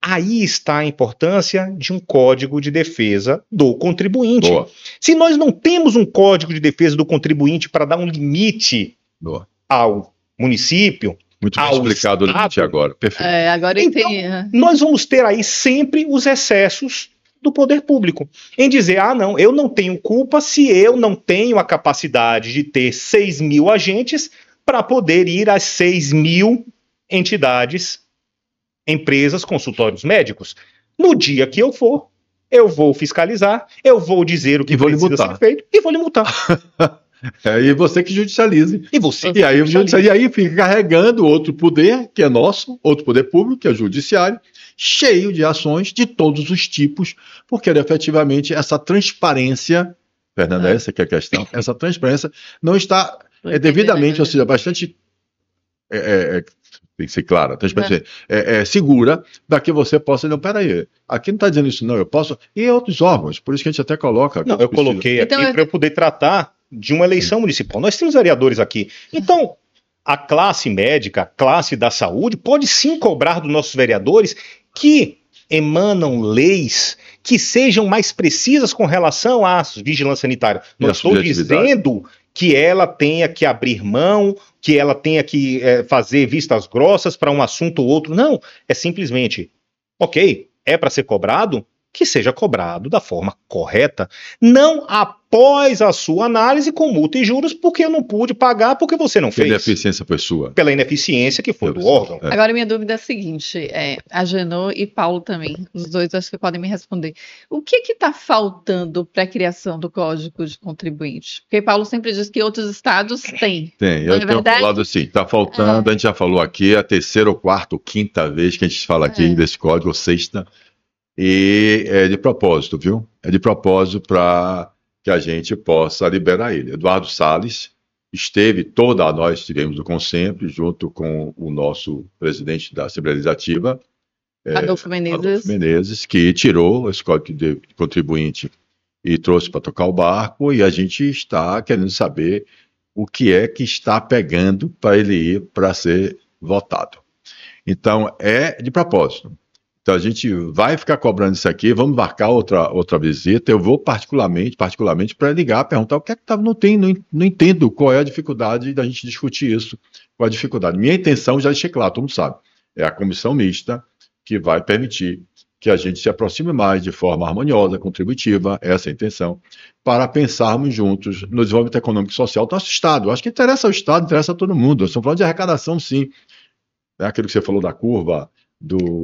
aí está a importância de um código de defesa do contribuinte. Boa. Se nós não temos um código de defesa do contribuinte para dar um limite Boa. ao município, muito bem explicado o limite agora. Perfeito. Agora então, nós vamos ter aí sempre os excessos do poder público, em dizer, não, eu não tenho culpa se eu não tenho a capacidade de ter 6 mil agentes para poder ir às 6 mil entidades, empresas, consultórios médicos. No dia que eu for, eu vou fiscalizar, eu vou dizer o que precisa ser feito e vou lhe multar. E você que judicialize. E aí fica carregando outro poder, que é nosso, outro poder público, que é o judiciário, cheio de ações de todos os tipos, porque efetivamente essa transparência, Fernanda, essa que é a questão, essa transparência não está devidamente, ou seja, bastante tem que ser clara, transparência, segura, para que você possa, não, peraí, aqui não está dizendo isso não, eu posso, e outros órgãos, por isso que a gente até coloca. Não, eu coloquei aqui para eu poder tratar de uma eleição municipal. Nós temos vereadores aqui. Então, a classe médica, a classe da saúde, pode sim cobrar dos nossos vereadores que emanam leis que sejam mais precisas com relação à vigilância sanitária. Não estou dizendo que ela tenha que abrir mão, que ela tenha que fazer vistas grossas para um assunto ou outro. Não, é simplesmente, ok, é para ser cobrado? Que seja cobrado da forma correta, não após a sua análise com multa e juros, porque eu não pude pagar, porque você não fez. Pela ineficiência foi sua. Pela ineficiência que foi do órgão. Agora, minha dúvida é a seguinte, a Genô e Paulo também, os dois acho que podem me responder. O que está faltando para a criação do Código de Contribuinte? Porque Paulo sempre diz que outros estados têm. Tem, eu tenho falado assim, está faltando, a gente já falou aqui, a terceira ou quarta ou quinta vez que a gente fala aqui desse código, ou sexta, e é de propósito, viu? É de propósito para que a gente possa liberar ele. Eduardo Salles esteve, nós estivemos no Consempre, junto com o nosso presidente da Assembleia Legislativa, Adolfo Menezes, que tirou esse código de contribuinte e trouxe para tocar o barco, e a gente está querendo saber o que é que está pegando para ele ir para ser votado. Então, é de propósito. Então a gente vai ficar cobrando isso aqui, vamos marcar outra visita. Eu vou particularmente para ligar, perguntar o que é que não entendo qual é a dificuldade da gente discutir isso. Qual a dificuldade? Minha intenção já deixei claro, todo mundo sabe, é a comissão mista que vai permitir que a gente se aproxime mais de forma harmoniosa, contributiva, essa é a intenção, para pensarmos juntos no desenvolvimento econômico e social do nosso Estado. Acho que interessa ao Estado, interessa a todo mundo. Estamos falando de arrecadação, sim. É aquilo que você falou da curva.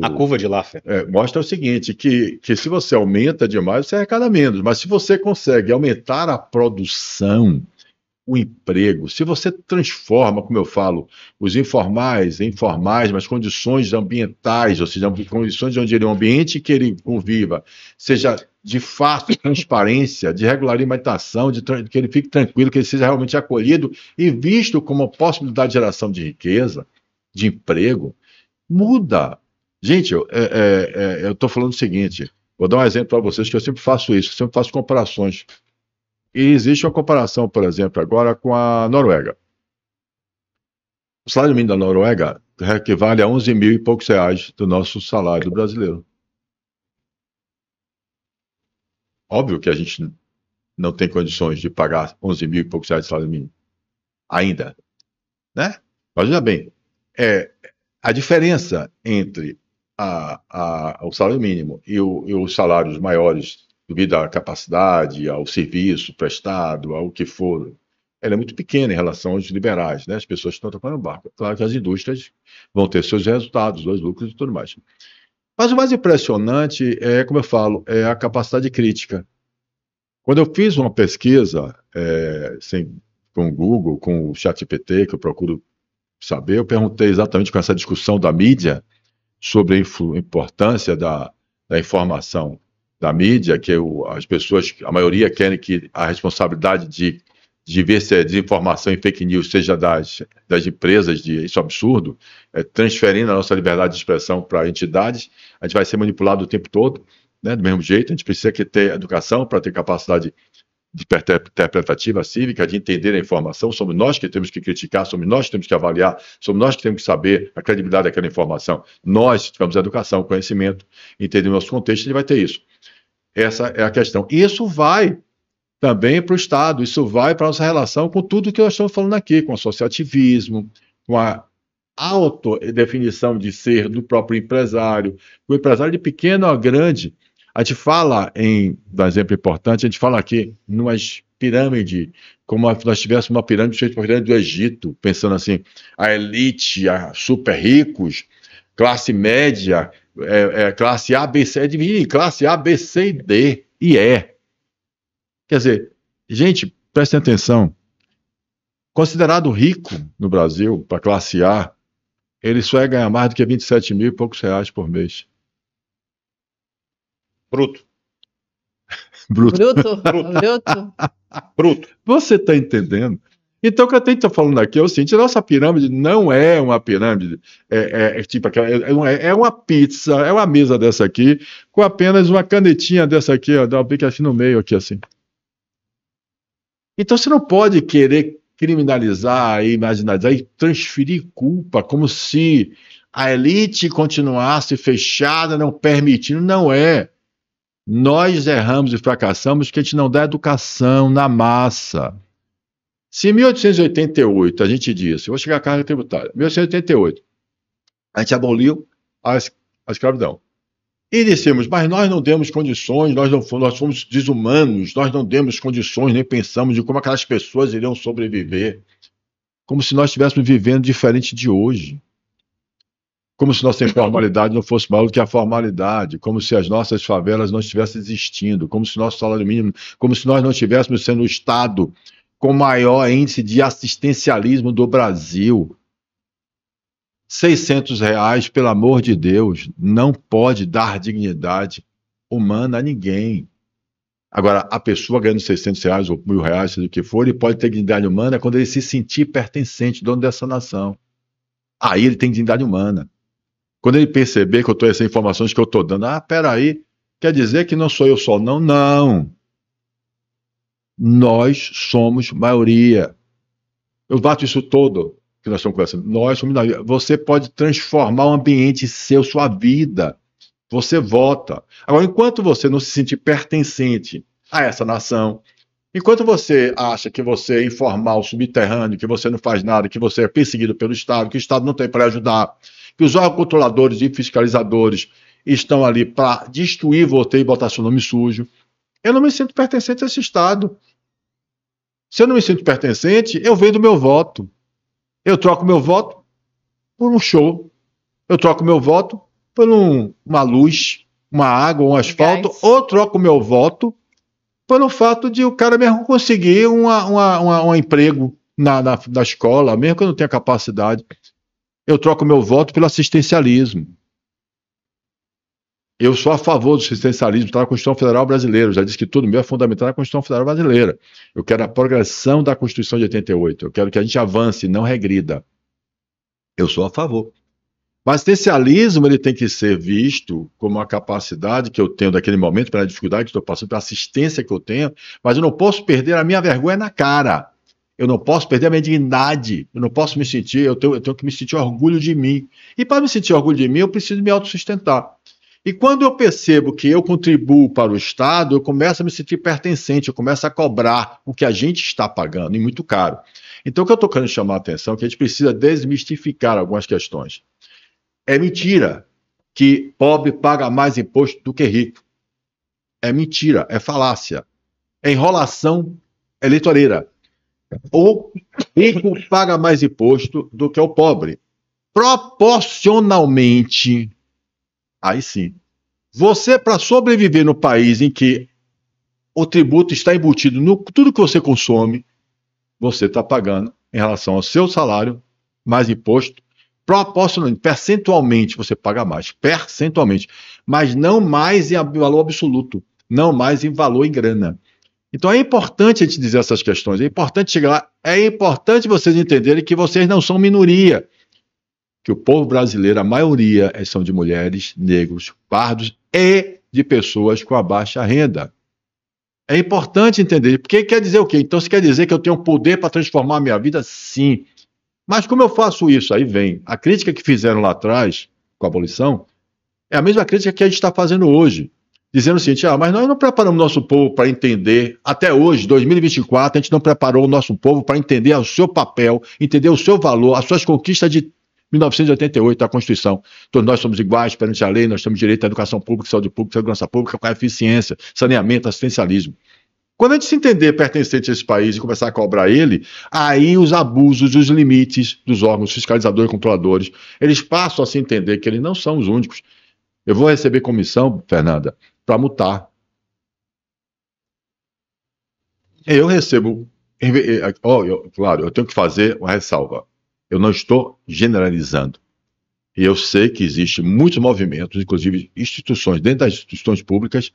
A curva de Laffer. Mostra o seguinte, que se você aumenta demais, você arrecada menos. Mas se você consegue aumentar a produção, o emprego, se você transforma, como eu falo, os informais em formais, mas condições ambientais, ou seja, condições onde ele é um ambiente que ele conviva, seja de fácil transparência, de regulamentação, que ele fique tranquilo, que ele seja realmente acolhido e visto como uma possibilidade de geração de riqueza, de emprego, muda. Gente, eu estou falando o seguinte, vou dar um exemplo para vocês, que eu sempre faço isso, sempre faço comparações. E existe uma comparação, por exemplo, agora com a Noruega. O salário mínimo da Noruega equivale a 11 mil e poucos reais do nosso salário brasileiro. Óbvio que a gente não tem condições de pagar 11 mil e poucos reais de salário mínimo. Ainda. Né? Mas veja bem, a diferença entre o salário mínimo e os salários maiores devido à capacidade, ao serviço prestado, ao que for, ela é muito pequena em relação aos liberais, né? As pessoas que estão tocando o barco. Claro que as indústrias vão ter seus resultados, os lucros e tudo mais. Mas o mais impressionante como eu falo, é a capacidade crítica. Quando eu fiz uma pesquisa com o Google, com o ChatGPT, que eu procuro saber, eu perguntei exatamente com essa discussão da mídia sobre a importância da informação da mídia, que as pessoas, a maioria querem que a responsabilidade de ver se é desinformação e fake news seja das empresas, isso é absurdo, transferindo a nossa liberdade de expressão para entidades, a gente vai ser manipulado o tempo todo, né, do mesmo jeito, a gente precisa ter educação para ter capacidade de interpretativa cívica, de entender a informação, somos nós que temos que criticar, somos nós que temos que avaliar, somos nós que temos que saber a credibilidade daquela informação. Nós, se tivermos educação, conhecimento, entender o nosso contexto, ele vai ter isso. Essa é a questão. E isso vai também para o Estado, isso vai para a nossa relação com tudo que nós estamos falando aqui, com o associativismo, com a autodefinição de ser do próprio empresário, o empresário de pequeno a grande. A gente fala, um exemplo importante, a gente fala aqui numa pirâmide, como se nós tivéssemos uma pirâmide feita por pirâmide do Egito, pensando assim, a elite, a super ricos, classe média, classe A, B, C, dividida em classe A, B, C e D, e é. Quer dizer, gente, prestem atenção, considerado rico no Brasil, para classe A, ele só ganhar mais do que 27 mil e poucos reais por mês. Bruto. Bruto. Você está entendendo? Então, o que eu estou falando aqui é o seguinte: a nossa pirâmide não é uma pirâmide, tipo, é uma pizza, é uma mesa dessa aqui, com apenas uma canetinha dessa aqui, ó, dá uma pica assim no meio, aqui assim. Então, você não pode querer criminalizar e marginalizar e transferir culpa como se a elite continuasse fechada, não permitindo. Não é. Nós erramos e fracassamos porque a gente não dá educação na massa. Se em 1888 a gente disse, vou chegar à carga tributária, 1888, a gente aboliu a escravidão. E dissemos, mas nós não demos condições, nós fomos desumanos, nós não demos condições, nem pensamos de como aquelas pessoas iriam sobreviver. Como se nós estivéssemos vivendo diferente de hoje. Como se nossa informalidade não fosse maior do que a formalidade, como se as nossas favelas não estivessem existindo, como se nosso salário mínimo, como se nós não estivéssemos sendo o Estado com maior índice de assistencialismo do Brasil. R$600, pelo amor de Deus, não pode dar dignidade humana a ninguém. Agora, a pessoa ganhando R$600 ou R$1.000, seja o que for, ele pode ter dignidade humana quando ele se sentir pertencente, dono dessa nação. Aí ele tem dignidade humana. Quando ele perceber que eu estou essas informações que eu estou dando, peraí, quer dizer que não sou eu só, não? Não. Nós somos maioria. Eu bato isso todo que nós estamos conversando. Nós somos maioria. Você pode transformar o ambiente seu, sua vida. Você vota. Agora, enquanto você não se sentir pertencente a essa nação, enquanto você acha que você é informal, subterrâneo, que você não faz nada, que você é perseguido pelo Estado, que o Estado não tem para ajudar, que os órgãos controladores e fiscalizadores estão ali para destruir você e botar seu nome sujo, eu não me sinto pertencente a esse Estado. Se eu não me sinto pertencente, eu vendo meu voto. Eu troco meu voto por um show. Eu troco meu voto por uma luz, uma água, um asfalto, ou troco meu voto pelo fato de o cara mesmo conseguir um emprego na escola, mesmo que eu não tenha capacidade. Eu troco meu voto pelo assistencialismo. Eu sou a favor do assistencialismo, está na Constituição Federal Brasileira. Eu já disse que tudo meu é fundamental na Constituição Federal Brasileira. Eu quero a progressão da Constituição de 88. Eu quero que a gente avance, não regrida. Eu sou a favor. Mas o assistencialismo ele tem que ser visto como uma capacidade que eu tenho naquele momento, pela dificuldade que estou passando, pela assistência que eu tenho, mas eu não posso perder a minha vergonha na cara. Eu não posso perder a minha dignidade. Eu não posso me sentir, eu tenho que me sentir orgulho de mim. E para me sentir orgulho de mim, eu preciso me autossustentar. E quando eu percebo que eu contribuo para o Estado, eu começo a me sentir pertencente, eu começo a cobrar o que a gente está pagando, e muito caro. Então, o que eu estou querendo chamar a atenção é que a gente precisa desmistificar algumas questões. É mentira que pobre paga mais imposto do que rico. É mentira, é falácia. É enrolação eleitoreira. O rico paga mais imposto do que o pobre. Proporcionalmente, aí sim. Você, para sobreviver no país em que o tributo está embutido no tudo que você consome, você está pagando, em relação ao seu salário, mais imposto. Proporcionalmente, percentualmente, você paga mais. Percentualmente. Mas não mais em valor absoluto. Não mais em valor em grana. Então é importante a gente dizer essas questões, é importante chegar lá, é importante vocês entenderem que vocês não são minoria, que o povo brasileiro, a maioria, são de mulheres, negros, pardos e de pessoas com a baixa renda. É importante entender. Porque quer dizer o quê? Então, se quer dizer que eu tenho poder para transformar a minha vida? Sim. Mas como eu faço isso? Aí vem. A crítica que fizeram lá atrás, com a abolição, é a mesma crítica que a gente está fazendo hoje. Dizendo o seguinte, mas nós não preparamos nosso povo para entender, até hoje, 2024, a gente não preparou o nosso povo para entender o seu papel, entender o seu valor, as suas conquistas de 1988 da Constituição. Todos nós somos iguais perante a lei, nós temos direito à educação pública, saúde pública, segurança pública, com eficiência, saneamento, assistencialismo. Quando a gente se entender pertencente a esse país e começar a cobrar ele, aí os abusos, os limites dos órgãos fiscalizadores e controladores, eles passam a se entender que eles não são os únicos. Eu vou receber comissão, Fernanda, para multar. Eu recebo... claro, eu tenho que fazer uma ressalva. Eu não estou generalizando. E eu sei que existem muitos movimentos, inclusive instituições, dentro das instituições públicas,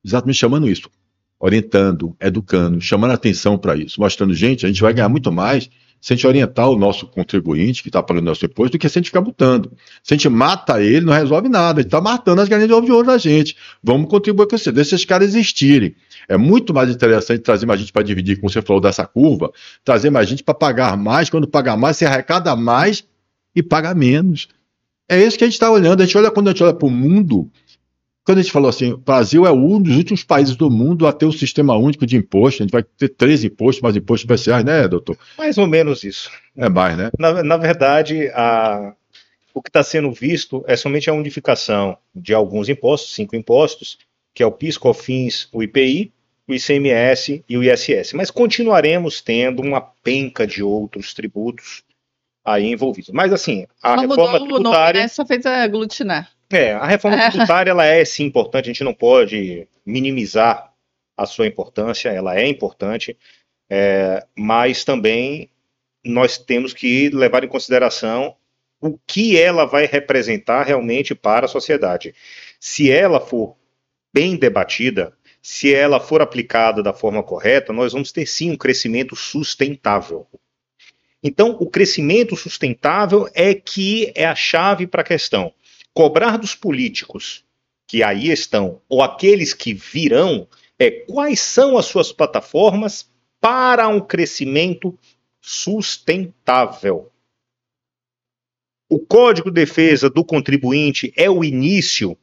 exatamente chamando isso, orientando, educando, chamando a atenção para isso, mostrando, gente, a gente vai ganhar muito mais se a gente orientar o nosso contribuinte, que está pagando nosso imposto, do que se a gente ficar botando. Se a gente mata ele, não resolve nada. A gente está matando as galinhas de ovo de ouro da gente. Vamos contribuir com isso, deixa esses caras existirem. É muito mais interessante trazer mais gente para dividir, como você falou, dessa curva, trazer mais gente para pagar mais. Quando pagar mais, você arrecada mais e paga menos. É isso que a gente está olhando. Quando a gente olha para o mundo, quando a gente falou assim, o Brasil é um dos últimos países do mundo a ter um sistema único de imposto. A gente vai ter 13 impostos, mais impostos especiais, né, doutor? Mais ou menos isso. É mais, né? Na verdade, o que está sendo visto é somente a unificação de alguns impostos, 5 impostos, que é o PIS, COFINS, o IPI, o ICMS e o ISS. Mas continuaremos tendo uma penca de outros tributos aí envolvidos. Mas assim, a reforma tributária... Nome, né? Só fez aglutinar. A reforma tributária, ela é sim importante, a gente não pode minimizar a sua importância, ela é importante, mas também nós temos que levar em consideração o que ela vai representar realmente para a sociedade. Se ela for bem debatida, se ela for aplicada da forma correta, nós vamos ter sim um crescimento sustentável. Então, o crescimento sustentável é a chave para a questão. Cobrar dos políticos que aí estão, ou aqueles que virão, quais são as suas plataformas para um crescimento sustentável. O Código de Defesa do Contribuinte é o início,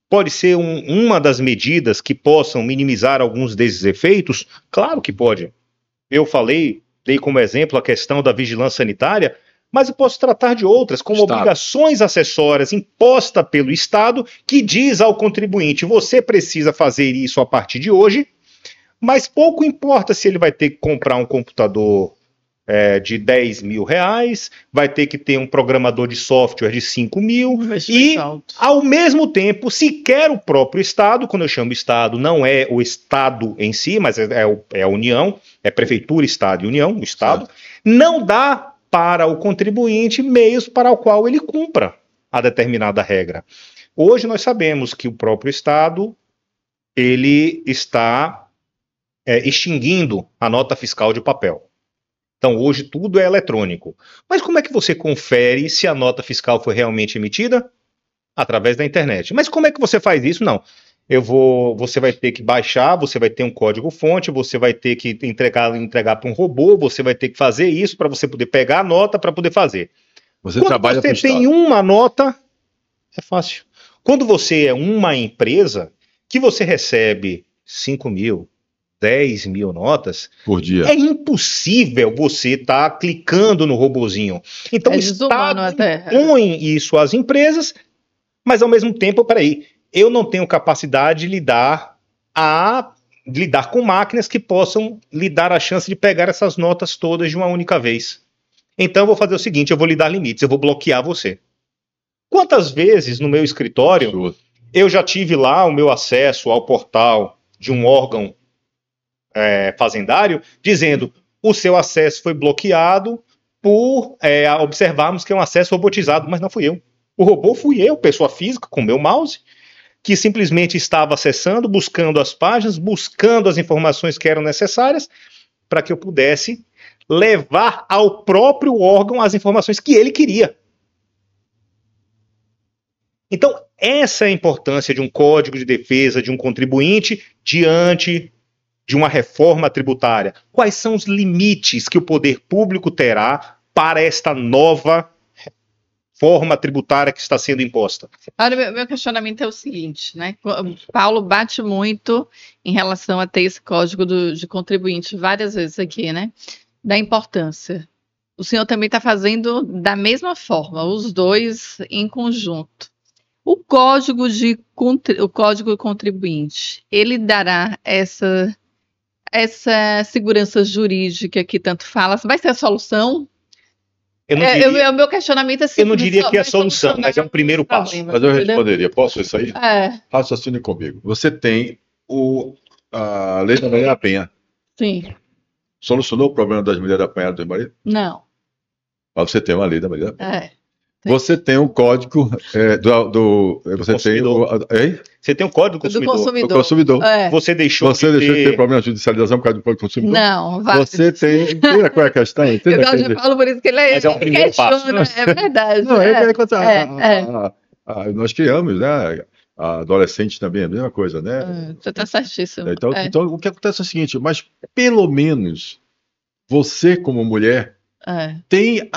pode ser uma das medidas que possam minimizar alguns desses efeitos? Claro que pode. Eu dei como exemplo a questão da vigilância sanitária, mas eu posso tratar de outras, como obrigações acessórias impostas pelo Estado, que diz ao contribuinte, você precisa fazer isso a partir de hoje, mas pouco importa se ele vai ter que comprar um computador de 10 mil reais, vai ter que ter um programador de software de 5 mil, e ao mesmo tempo, sequer o próprio Estado, quando eu chamo Estado, não é o Estado em si, mas é a União, é Prefeitura, Estado e União, o Estado, não dá para o contribuinte meios para o qual ele cumpra a determinada regra. Hoje nós sabemos que o próprio Estado ele está extinguindo a nota fiscal de papel. Então hoje tudo é eletrônico. Mas como é que você confere se a nota fiscal foi realmente emitida? Através da internet. Mas como é que você faz isso? Não. Você vai ter que baixar, você vai ter um código-fonte, você vai ter que entregar para um robô, você vai ter que fazer isso para você poder pegar a nota para poder fazer. Quando você tem uma nota, é fácil. Quando você é uma empresa que você recebe 5 mil, 10 mil notas por dia, é impossível você estar clicando no robozinho. Então o Estado impõe isso às empresas, mas ao mesmo tempo, eu não tenho capacidade de lidar com máquinas que possam lhe dar a chance de pegar essas notas todas de uma única vez. Então eu vou fazer o seguinte, eu vou lhe dar limites, eu vou bloquear você. Quantas vezes no meu escritório eu já tive lá o meu acesso ao portal de um órgão fazendário dizendo o seu acesso foi bloqueado por observarmos que é um acesso robotizado, mas não fui eu. O robô fui eu, pessoa física, com meu mouse, que simplesmente estava acessando, buscando as páginas, buscando as informações que eram necessárias para que eu pudesse levar ao próprio órgão as informações que ele queria. Então, essa é a importância de um código de defesa de um contribuinte diante de uma reforma tributária, quais são os limites que o poder público terá para esta nova forma tributária que está sendo imposta? Olha, meu questionamento é o seguinte, né? O Paulo bate muito em relação a ter esse código de contribuinte várias vezes aqui, né? Da importância. O senhor também está fazendo da mesma forma, os dois em conjunto. O código contribuinte, ele dará essa segurança jurídica que tanto fala? Vai ser a solução? O meu questionamento é assim. Eu não diria que é a solução, mas é um primeiro passo. Mas eu responderia, posso isso aí? É. Raciocine comigo. Você tem a lei da Maria da Penha. Sim. Solucionou o problema das mulheres apanhadas do marido? Não. Mas você tem uma lei da Maria da Penha. É. Você tem um código você tem um código do consumidor. É. Você deixou de ter problema de judicialização por causa do código do consumidor? Não, vai. Você tem. Entenda qual é a questão? Eu gosto de Paulo por isso que ele Mas é um primeiro passo. É verdade. Nós criamos, né? Adolescente também é a mesma coisa, né? Você está certíssimo. Então, o que acontece é o seguinte, mas pelo menos você, como mulher, tem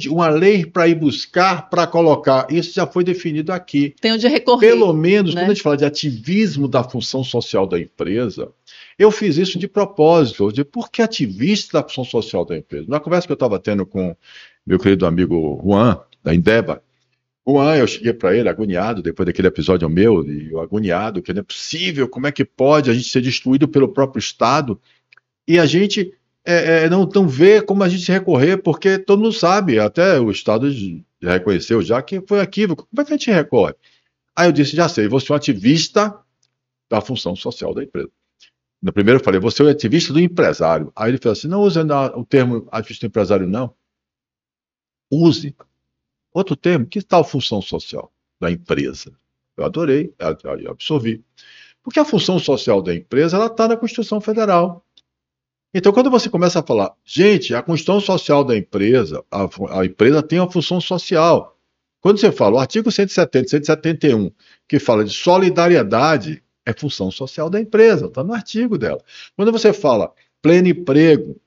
uma lei para ir buscar, para colocar. Isso já foi definido aqui. Tem onde recorrer. Pelo menos, quando a gente fala de ativismo da função social da empresa, eu fiz isso de propósito. Por que ativista da função social da empresa? Na conversa que eu estava tendo com meu querido amigo Juan, da Indeba, eu cheguei para ele agoniado, depois daquele episódio meu, e eu agoniado, que não é possível, como é que pode a gente ser destruído pelo próprio Estado e a gente não vê como a gente recorrer, porque todo mundo sabe, até o Estado reconheceu já que foi equívoco. Como é que a gente recorre? Aí eu disse, já sei, você é um ativista da função social da empresa. No primeiro eu falei, você é um ativista do empresário. Aí ele falou assim, não use o termo ativista do empresário, não. Use outro termo, que tal função social da empresa? Eu adorei, eu absorvi. Porque a função social da empresa, ela está na Constituição Federal. Então, quando você começa a falar, gente, a Constituição Social da empresa, a empresa tem uma função social. Quando você fala, o artigo 170, 171, que fala de solidariedade, é função social da empresa, está no artigo dela. Quando você fala pleno emprego,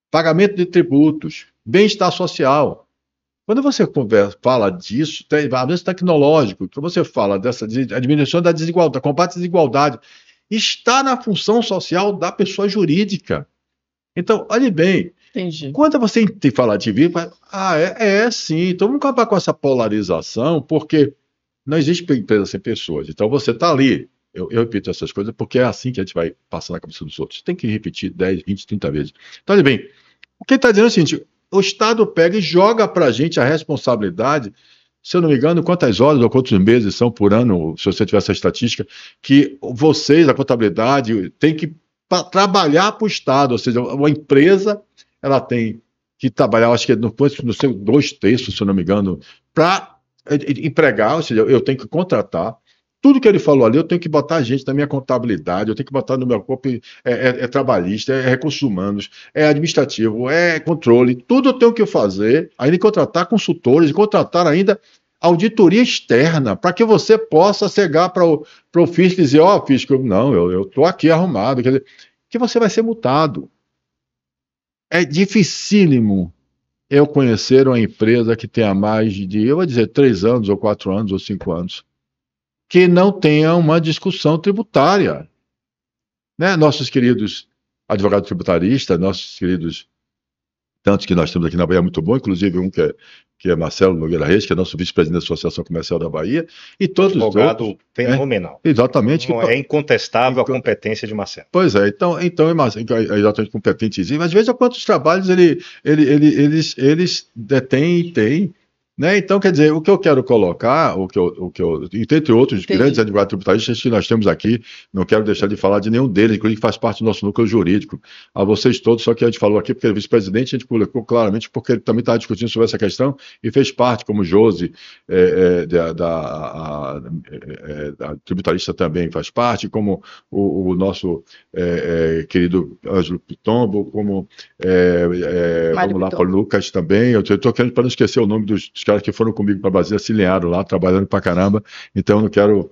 pagamento de tributos, bem-estar social, quando você fala disso, tem avanço tecnológico, quando você fala dessa diminuição da desigualdade, combate à desigualdade, está na função social da pessoa jurídica. Então, olhe bem. Entendi. Quando você fala ativismo, sim. Então, vamos acabar com essa polarização, porque não existe empresa sem pessoas. Então, você está ali. Eu repito essas coisas porque é assim que a gente vai passar na cabeça dos outros. Tem que repetir 10, 20, 30 vezes. Então, olha bem. O que ele está dizendo é o seguinte, o Estado pega e joga para a gente a responsabilidade. Se eu não me engano, quantas horas ou quantos meses são por ano, se você tiver essa estatística, que vocês, a contabilidade, tem que trabalhar para o Estado, ou seja, uma empresa, ela tem que trabalhar, acho que no seu 2/3, se eu não me engano, para empregar, ou seja, eu tenho que contratar. Tudo que ele falou ali, eu tenho que botar gente na minha contabilidade, eu tenho que botar no meu corpo, trabalhista, é recursos humanos, é administrativo, é controle, tudo eu tenho que fazer, ainda contratar consultores, contratar ainda auditoria externa, para que você possa chegar para o fisco e dizer, fisco, não, eu estou aqui arrumado, quer dizer, que você vai ser multado. É dificílimo eu conhecer uma empresa que tenha mais de, eu vou dizer, 3 anos, ou 4 anos, ou 5 anos, que não tenha uma discussão tributária. Né? Nossos queridos advogados tributaristas, nossos queridos, tantos que nós temos aqui na Bahia, muito bom, inclusive um que é Marcelo Nogueira Reis, que é nosso vice-presidente da Associação Comercial da Bahia, e todos os outros. Advogado fenomenal. Exatamente. É incontestável a competência de Marcelo. Pois é, então é exatamente competentezinho, mas veja quantos trabalhos eles detêm e têm. Né? Então, quer dizer, o que eu quero colocar, entre outros grandes advogados tributaristas que nós temos aqui, não quero deixar de falar de nenhum deles, inclusive faz parte do nosso núcleo jurídico. A vocês todos, só que a gente falou aqui, porque ele é vice-presidente, a gente colocou claramente, porque ele também estava discutindo sobre essa questão e fez parte, como Josi, da tributarista também faz parte, como o nosso querido Ângelo Pitombo, como vamos lá, Paulo Lucas também. Eu estou querendo, para não esquecer o nome dos caras que foram comigo para Brasília, se alinharam lá, trabalhando pra caramba, então eu não quero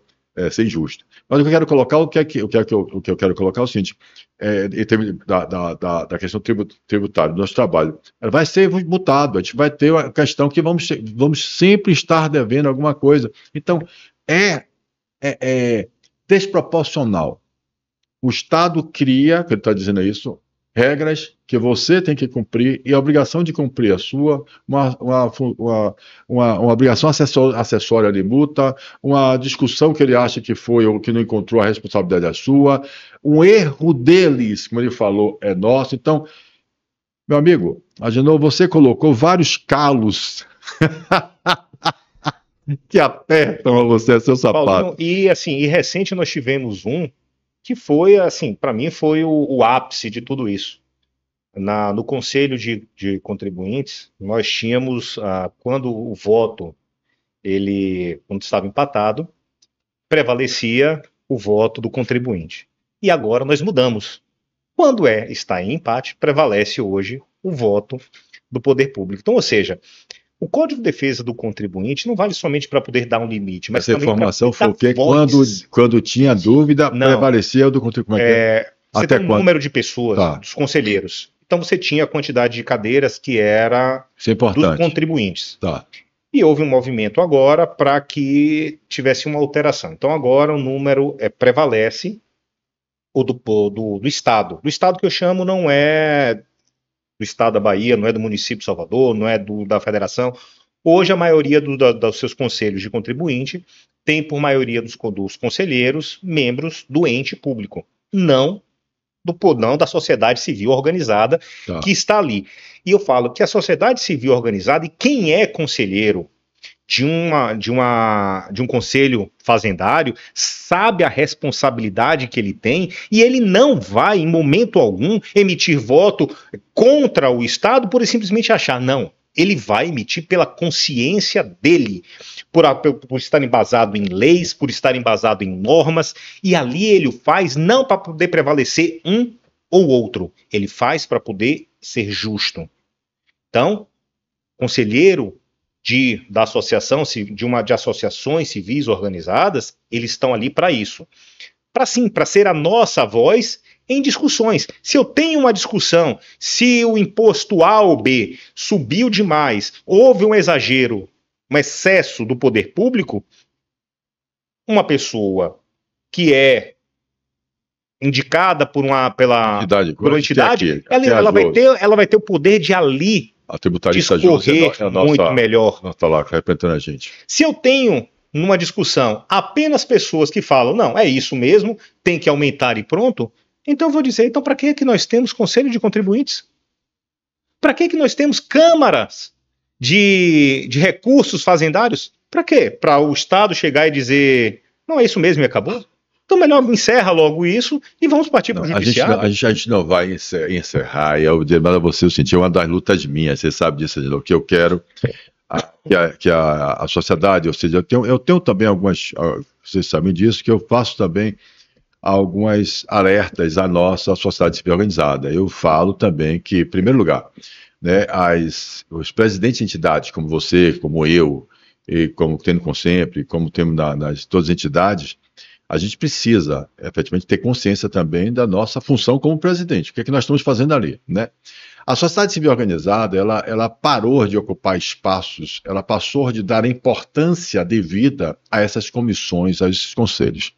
ser injusto. Mas o que eu quero colocar, o que eu quero colocar é o seguinte, em termos da questão tributária do nosso trabalho, vai ser mutado, a gente vai ter a questão que vamos sempre estar devendo alguma coisa. Então, é desproporcional. O Estado cria, que ele está dizendo isso, regras que você tem que cumprir, e a obrigação de cumprir a sua, uma obrigação acessória de multa, uma discussão que ele acha que foi ou que não encontrou, a responsabilidade é sua, um erro deles, como ele falou, é nosso. Então, meu amigo, Agenor, você colocou vários calos que apertam a você, seu sapato. Paulo, e recente nós tivemos um que foi, assim, para mim foi o ápice de tudo isso. No Conselho de Contribuintes, nós tínhamos, quando o voto, quando estava empatado, prevalecia o voto do contribuinte. E agora nós mudamos. Quando está em empate, prevalece hoje o voto do poder público. Então, ou seja, o Código de Defesa do Contribuinte não vale somente para poder dar um limite, mas essa informação foi o quê? Quando tinha dúvida, prevalecia o do contribuinte. Você tem um número de pessoas, dos conselheiros. Então você tinha a quantidade de cadeiras que era dos contribuintes. Tá. E houve um movimento agora para que tivesse uma alteração. Então agora o número prevalece o do Estado. Do Estado que eu chamo não é do Estado da Bahia, não é do município de Salvador, não é da Federação. Hoje a maioria dos seus conselhos de contribuinte tem por maioria dos conselheiros membros do ente público, não da sociedade civil organizada que está ali. E eu falo que a sociedade civil organizada, e quem é conselheiro de um conselho fazendário, sabe a responsabilidade que ele tem, e ele não vai, em momento algum, emitir voto contra o Estado por simplesmente achar, não. Ele vai emitir pela consciência dele, por estar embasado em leis, por estar embasado em normas, e ali ele o faz não para poder prevalecer um ou outro, ele faz para poder ser justo. Então, conselheiro da associação, de associações civis organizadas, eles estão ali para isso. Para ser a nossa voz em discussões. Se eu tenho uma discussão, se o imposto A ou B subiu demais, houve um exagero, um excesso do poder público, uma pessoa que é indicada pela entidade, ela vai ter o poder de ali a tributarista discorrer muito melhor. Está lá representando a gente. Se eu tenho numa discussão apenas pessoas que falam, não, é isso mesmo, tem que aumentar e pronto, então eu vou dizer, então para que nós temos conselho de contribuintes? Para que nós temos câmaras de recursos fazendários? Para quê? Para o Estado chegar e dizer, não, é isso mesmo e acabou? Então melhor encerra logo isso e vamos partir para o judiciário. A gente não vai encerrar, e eu dizer mais a você, eu senti uma das lutas minhas, você sabe disso, o que eu quero, que a sociedade, ou seja, eu tenho também algumas, vocês sabem disso, que eu faço também algumas alertas à nossa sociedade civil organizada. Eu falo também que, em primeiro lugar, né, os presidentes de entidades, como você, como eu, e como tendo com sempre, como temos nas todas as entidades, a gente precisa, efetivamente, ter consciência também da nossa função como presidente. O que é que nós estamos fazendo ali, né? A sociedade civil organizada, ela parou de ocupar espaços, ela passou de dar importância devida a essas comissões, a esses conselhos.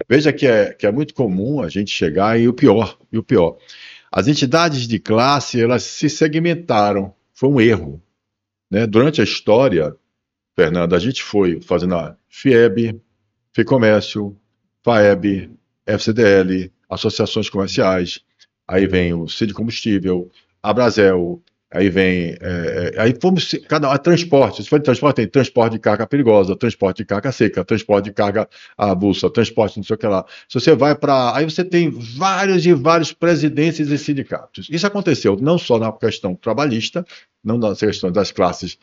Veja que é muito comum a gente chegar e o pior, as entidades de classe, elas se segmentaram, foi um erro, né? Durante a história, Fernando, a gente foi fazendo a FIEB, FIComércio, FAEB, FCDL, associações comerciais, aí vem o CID Combustível, a Brasel, aí vem, aí fomos, transporte, se for de transporte, tem transporte de carga perigosa, transporte de carga seca, transporte de carga avulsa, transporte não sei o que lá. Se você vai aí você tem vários presidentes e sindicatos. Isso aconteceu não só na questão trabalhista, não na questão das classes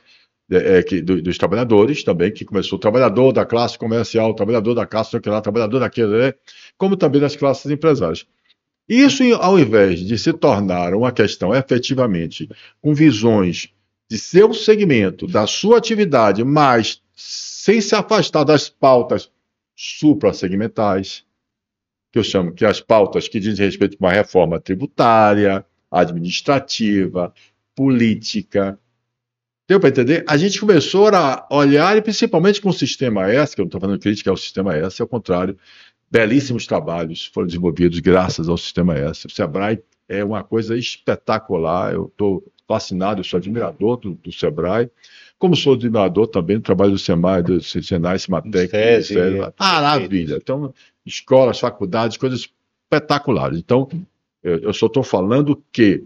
dos trabalhadores também, que começou o trabalhador da classe comercial, o trabalhador da classe, o trabalhador daquele, como também das classes empresárias. Isso, ao invés de se tornar uma questão efetivamente com visões de seu segmento, da sua atividade, mas sem se afastar das pautas suprassegmentais, que eu chamo que as pautas que dizem respeito a uma reforma tributária, administrativa, política. Deu para entender? A gente começou a olhar, e principalmente com o Sistema S, que eu não estou fazendo crítica ao Sistema S, ao contrário, belíssimos trabalhos foram desenvolvidos graças ao Sistema S. O Sebrae é uma coisa espetacular, eu estou fascinado, eu sou admirador do Sebrae, como sou admirador também do trabalho do SEMAI, do Senai, Cimatec, maravilha. Então, escolas, faculdades, coisas espetaculares. Então, eu só estou falando que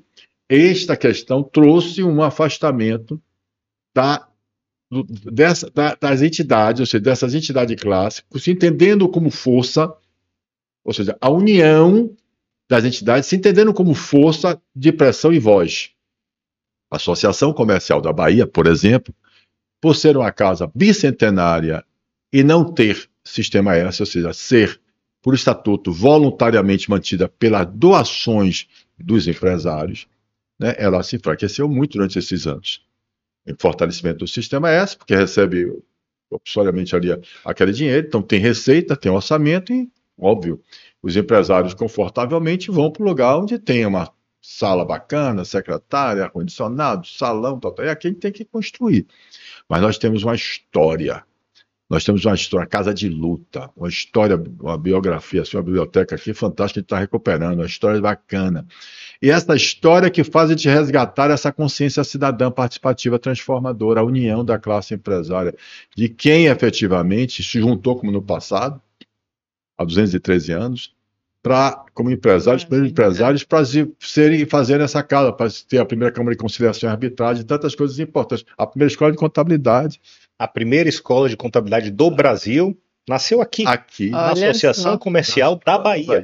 esta questão trouxe um afastamento das entidades, ou seja, dessas entidades clássicas, se entendendo como força, ou seja, a união das entidades, se entendendo como força de pressão e voz. A Associação Comercial da Bahia, por exemplo, por ser uma casa bicentenária e não ter Sistema S, ou seja, ser, por estatuto, voluntariamente mantida pelas doações dos empresários, né, ela se enfraqueceu muito durante esses anos. Em fortalecimento do Sistema S, porque recebe opcionalmente ali aquele dinheiro, então tem receita, tem orçamento e, óbvio, os empresários confortavelmente vão para o lugar onde tem uma sala bacana, secretária, ar-condicionado, salão, tal. É aqui que tem que construir. Mas nós temos uma história, casa de luta, uma história, uma biografia, assim, uma biblioteca aqui fantástica, a gente está recuperando, uma história bacana. E essa história que faz a gente resgatar essa consciência cidadã participativa transformadora, a união da classe empresária, de quem efetivamente se juntou, como no passado, há 213 anos, como empresários, primeiros empresários, para fazerem essa casa, para ter a primeira Câmara de Conciliação e Arbitragem, tantas coisas importantes. A primeira escola de contabilidade. A primeira escola de contabilidade do Brasil nasceu aqui na Associação Comercial da Bahia.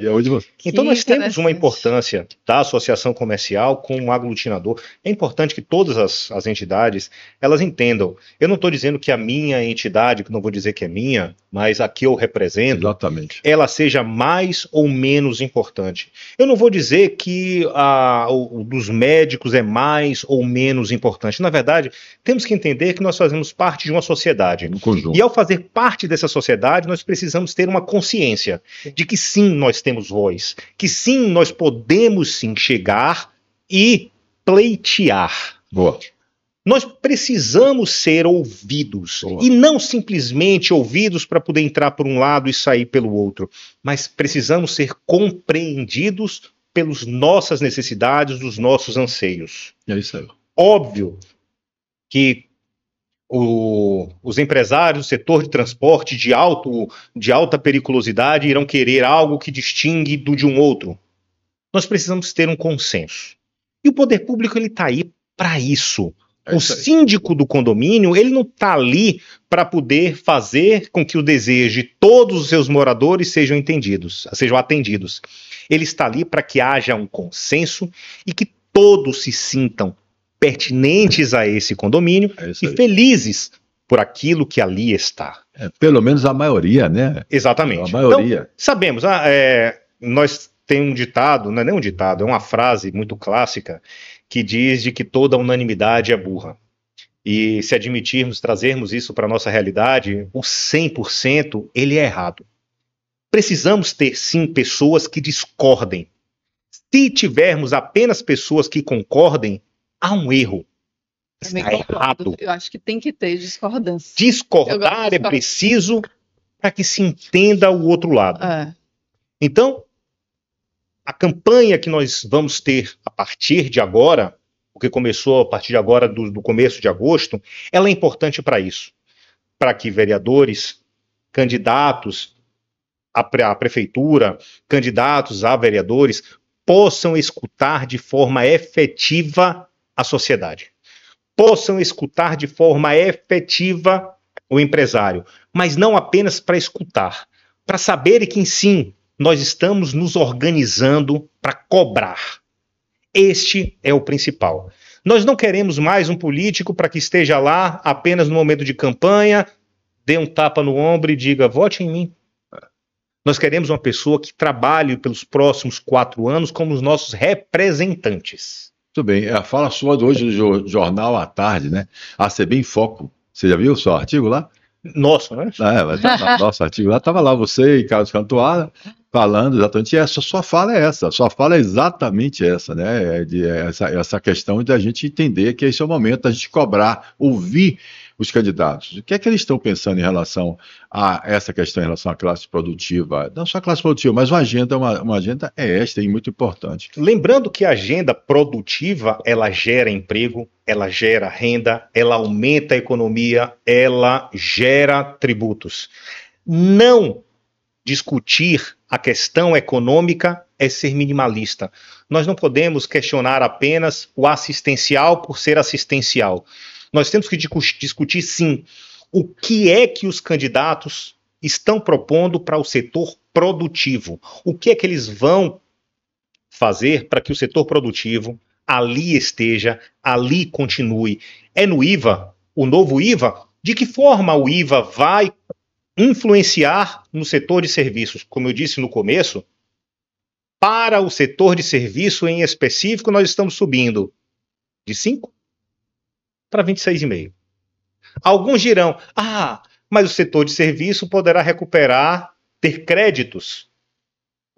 Então nós temos uma importância da Associação Comercial como um aglutinador. É importante que todas as entidades, elas entendam. Eu não estou dizendo que a minha entidade, que não vou dizer que é minha, mas a que eu represento, exatamente, ela seja mais ou menos importante. Eu não vou dizer que o dos médicos é mais ou menos importante. Na verdade, temos que entender que nós fazemos parte de uma sociedade. Um conjunto. E ao fazer parte dessa sociedade, nós precisamos ter uma consciência de que sim, nós temos voz, que sim, nós podemos sim chegar e pleitear. Boa. Nós precisamos ser ouvidos. Boa. E não simplesmente ouvidos para poder entrar por um lado e sair pelo outro, mas precisamos ser compreendidos pelas nossas necessidades, dos nossos anseios. É isso aí. Óbvio que os empresários do setor de transporte de alta periculosidade irão querer algo que distingue de um outro. Nós precisamos ter um consenso. E o poder público está aí para isso. O síndico do condomínio, ele não está ali para poder fazer com que o desejo de todos os seus moradores sejam atendidos. Ele está ali para que haja um consenso e que todos se sintam pertinentes a esse condomínio e felizes por aquilo que ali está. Pelo menos a maioria, né? Exatamente. A maioria. Então, sabemos, nós temos um ditado, não é nem um ditado, é uma frase muito clássica que diz de que toda unanimidade é burra. E se trazermos isso para a nossa realidade, o 100% ele é errado. Precisamos ter, sim, pessoas que discordem. Se tivermos apenas pessoas que concordem, há um erro. Está errado. Eu acho que tem que ter discordância. Discordar é preciso para que se entenda o outro lado. Então, a campanha que nós vamos ter a partir de agora, porque começou a partir de agora, do começo de agosto, ela é importante para isso. Para que vereadores, candidatos à prefeitura, candidatos a vereadores, possam escutar de forma efetiva a sociedade. Possam escutar de forma efetiva o empresário, mas não apenas para escutar, para saber que sim, nós estamos nos organizando para cobrar. Este é o principal. Nós não queremos mais um político para que esteja lá apenas no momento de campanha, dê um tapa no ombro e diga, vote em mim. Nós queremos uma pessoa que trabalhe pelos próximos 4 anos como os nossos representantes. Muito bem. A fala sua de hoje do Jornal à Tarde, né? A ACB em Foco. Você já viu o seu artigo lá? Nosso, né? Nosso artigo lá estava lá, você e Carlos Cantuária falando exatamente essa. Sua fala é essa, sua fala é exatamente essa, né? Essa questão de a gente entender que esse é o momento da gente cobrar, ouvir os candidatos. O que é que eles estão pensando em relação a essa questão, em relação à classe produtiva? Não só a classe produtiva, mas uma agenda é esta e muito importante. Lembrando que a agenda produtiva, ela gera emprego, ela gera renda, ela aumenta a economia, ela gera tributos. Não discutir a questão econômica é ser minimalista. Nós não podemos questionar apenas o assistencial por ser assistencial. Nós temos que discutir, sim, o que é que os candidatos estão propondo para o setor produtivo. O que é que eles vão fazer para que o setor produtivo ali esteja, ali continue. É no IVA, o novo IVA? De que forma o IVA vai influenciar no setor de serviços? Como eu disse no começo, para o setor de serviço em específico, nós estamos subindo de 5 para 26,5. Alguns dirão, mas o setor de serviço poderá recuperar, ter créditos.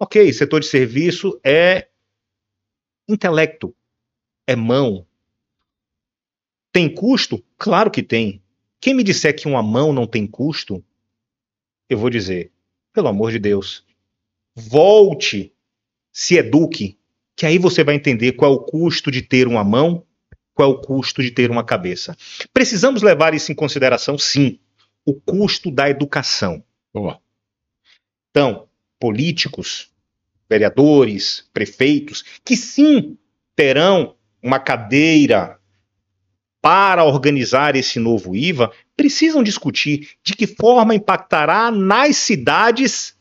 Ok, setor de serviço é intelecto, é mão. Tem custo? Claro que tem. Quem me disser que uma mão não tem custo, eu vou dizer, pelo amor de Deus, volte, se eduque, que aí você vai entender qual é o custo de ter uma mão, qual é o custo de ter uma cabeça. Precisamos levar isso em consideração, sim, o custo da educação. Boa. Então, políticos, vereadores, prefeitos, que sim terão uma cadeira para organizar esse novo IVA, precisam discutir de que forma impactará nas cidades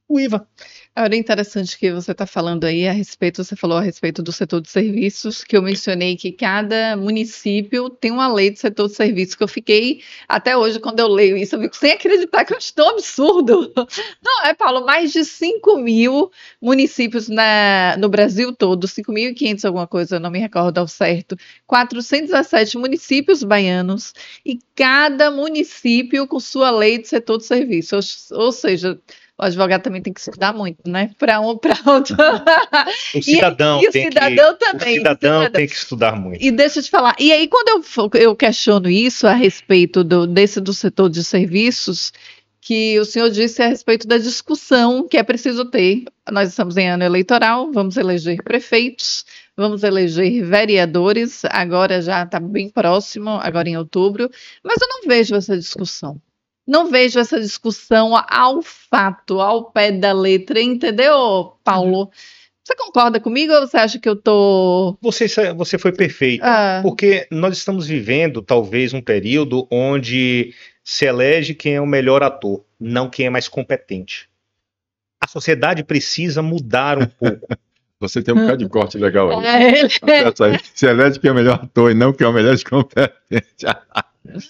o IVA. Era interessante que você está falando aí você falou a respeito do setor de serviços, que eu mencionei que cada município tem uma lei do setor de serviços, que eu fiquei, até hoje, quando eu leio isso, eu fico sem acreditar que eu estou absurdo. Não, Paulo, mais de 5.000 municípios no Brasil todo, 5.500 alguma coisa, eu não me recordo ao certo, 417 municípios baianos, e cada município com sua lei de setor de serviços, ou seja, o advogado também tem que estudar muito, né? Para um, para outro. O cidadão, também. O cidadão tem que estudar muito. E deixa eu te falar. E aí, quando eu questiono isso a respeito do setor de serviços, que o senhor disse a respeito da discussão que é preciso ter. Nós estamos em ano eleitoral, vamos eleger prefeitos, vamos eleger vereadores, agora já está bem próximo, agora em outubro, mas eu não vejo essa discussão. Não vejo essa discussão ao fato, ao pé da letra, entendeu, Paulo? Você concorda comigo ou você acha que eu tô... Você foi perfeito, porque nós estamos vivendo talvez um período onde se elege quem é o melhor ator, não quem é mais competente. A sociedade precisa mudar um pouco. Você tem um bocado de corte legal aí. Se elege quem é o melhor ator e não quem é o melhor competente.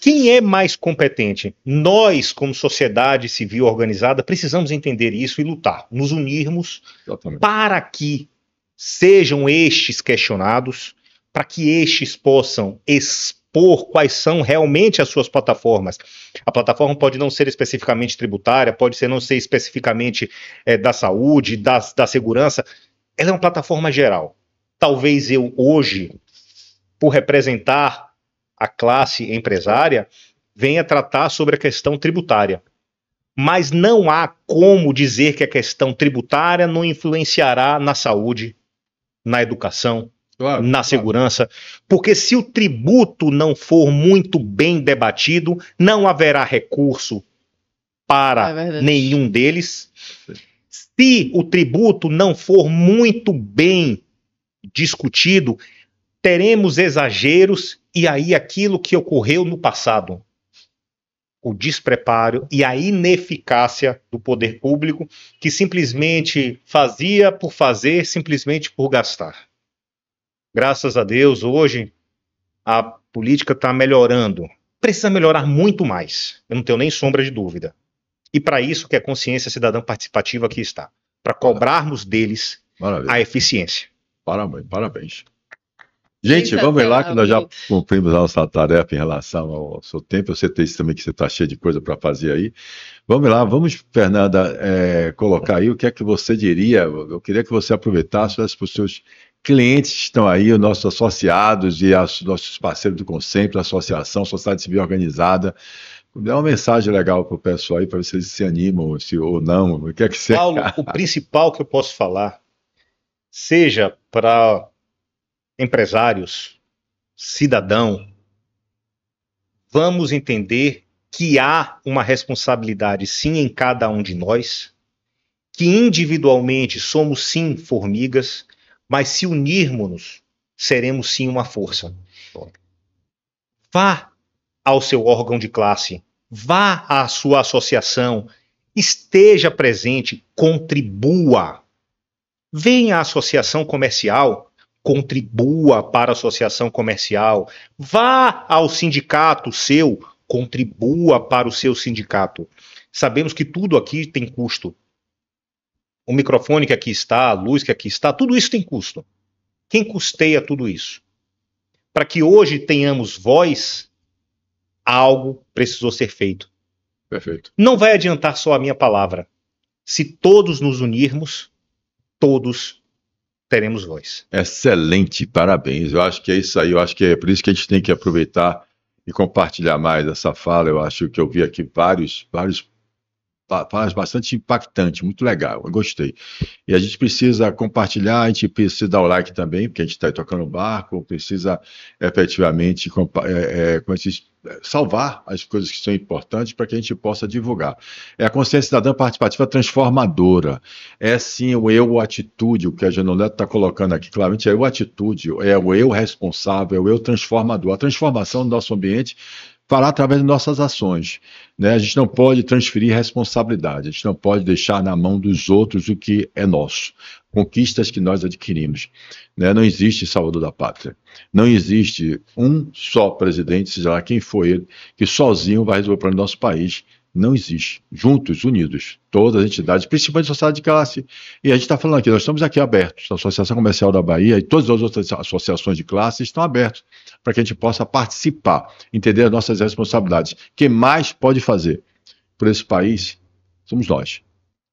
Quem é mais competente? Nós, como sociedade civil organizada, precisamos entender isso e lutar, nos unirmos para que sejam estes questionados, para que estes possam expor quais são realmente as suas plataformas. A plataforma pode não ser especificamente tributária, pode não ser especificamente da saúde, da segurança. Ela é uma plataforma geral. Talvez eu hoje, por representar a classe empresária, venha tratar sobre a questão tributária. Mas não há como dizer que a questão tributária não influenciará na saúde, na educação, na segurança, porque se o tributo não for muito bem debatido, não haverá recurso para nenhum deles. Se o tributo não for muito bem discutido, teremos exageros e aí aquilo que ocorreu no passado, o despreparo e a ineficácia do poder público, que simplesmente fazia por fazer, simplesmente por gastar. Graças a Deus, hoje, a política está melhorando. Precisa melhorar muito mais, eu não tenho nem sombra de dúvida. E para isso que a consciência cidadã participativa aqui está, para cobrarmos deles a eficiência. Parabéns. Gente, vamos lá que nós já cumprimos a nossa tarefa em relação ao seu tempo. Eu sei também que você está cheio de coisa para fazer aí. Vamos lá, vamos, Fernanda, colocar aí o que é que você diria. Eu queria que você aproveitasse para os seus clientes que estão aí, os nossos associados e nossos parceiros do Concentre, associação, sociedade civil organizada. Dá uma mensagem legal para o pessoal aí, para ver se eles se animam ou não. O que é que você... Paulo, o principal que eu posso falar, seja para empresários, cidadão, vamos entender que há uma responsabilidade sim em cada um de nós, que individualmente somos sim formigas, mas se unirmos, seremos sim uma força. Vá ao seu órgão de classe, vá à sua associação, esteja presente, contribua. Venha à associação comercial, contribua para a associação comercial. Vá ao sindicato seu, contribua para o seu sindicato. Sabemos que tudo aqui tem custo. O microfone que aqui está, a luz que aqui está, tudo isso tem custo. Quem custeia tudo isso? Para que hoje tenhamos voz, algo precisou ser feito. Perfeito. Não vai adiantar só a minha palavra. Se todos nos unirmos, todos teremos voz. Excelente, parabéns. Eu acho que é isso aí. Eu acho que é por isso que a gente tem que aproveitar e compartilhar mais essa fala. Eu acho que eu vi aqui vários bastante impactante, muito legal, eu gostei. E a gente precisa compartilhar, a gente precisa dar o like também, porque a gente está aí tocando o barco, precisa efetivamente salvar as coisas que são importantes para que a gente possa divulgar. É a consciência cidadã participativa transformadora. É sim o eu atitude, o que a Genoneto está colocando aqui, claramente é o atitude, é o eu responsável, é o eu transformador. A transformação do nosso ambiente fará através de nossas ações, né? A gente não pode transferir responsabilidade, a gente não pode deixar na mão dos outros o que é nosso, conquistas que nós adquirimos, né? Não existe salvador da pátria, não existe um só presidente, seja lá quem for ele, que sozinho vai resolver o problema do nosso país. Não existe. Juntos, unidos, todas as entidades, principalmente a sociedade de classe. E a gente está falando aqui, nós estamos aqui abertos, a Associação Comercial da Bahia e todas as outras associações de classe estão abertas para que a gente possa participar, entender as nossas responsabilidades. Quem mais pode fazer por esse país somos nós.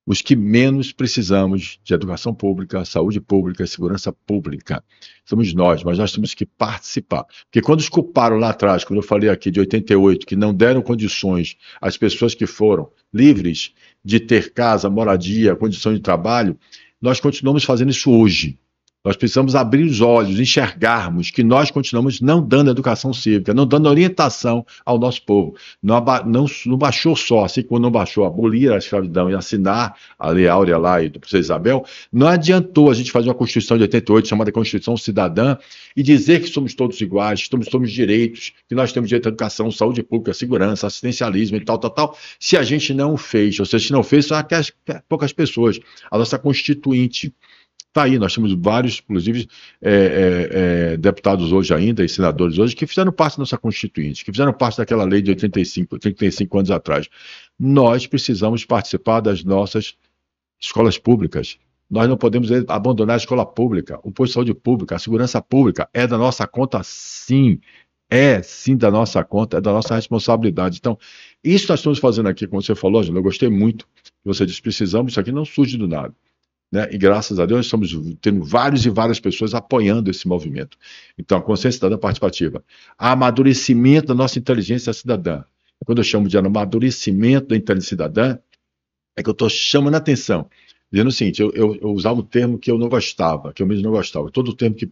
Os que menos precisamos de educação pública, saúde pública, segurança pública. Somos nós, mas nós temos que participar. Porque quando os culparam lá atrás, quando eu falei aqui de 88, que não deram condições às pessoas que foram livres de ter casa, moradia, condição de trabalho, nós continuamos fazendo isso hoje. Nós precisamos abrir os olhos, enxergarmos que nós continuamos não dando educação cívica, não dando orientação ao nosso povo. Não baixou só, assim como não baixou abolir a escravidão e assinar a Lei Áurea lá e do Princesa Isabel, não adiantou a gente fazer uma Constituição de 88, chamada Constituição Cidadã, e dizer que somos todos iguais, que somos todos direitos, que nós temos direito à educação, saúde pública, segurança, assistencialismo e tal, se a gente não fez, ou seja, se não fez, são poucas pessoas. A nossa Constituinte está aí, nós temos vários, inclusive, deputados hoje ainda, e senadores hoje, que fizeram parte da nossa Constituinte, que fizeram parte daquela lei de 35 anos atrás. Nós precisamos participar das nossas escolas públicas. Nós não podemos abandonar a escola pública, o posto de saúde pública, a segurança pública é da nossa conta, sim. É sim da nossa conta, é da nossa responsabilidade. Então, isso nós estamos fazendo aqui, como você falou, Angela, eu gostei muito que você disse, precisamos, isso aqui não surge do nada. Né? E graças a Deus estamos tendo várias e várias pessoas apoiando esse movimento. Então, a consciência cidadã participativa, amadurecimento da nossa inteligência cidadã. Quando eu chamo de amadurecimento da inteligência cidadã, é que eu estou chamando a atenção, dizendo o seguinte, eu usava um termo que eu não gostava, que eu mesmo não gostava, todo termo que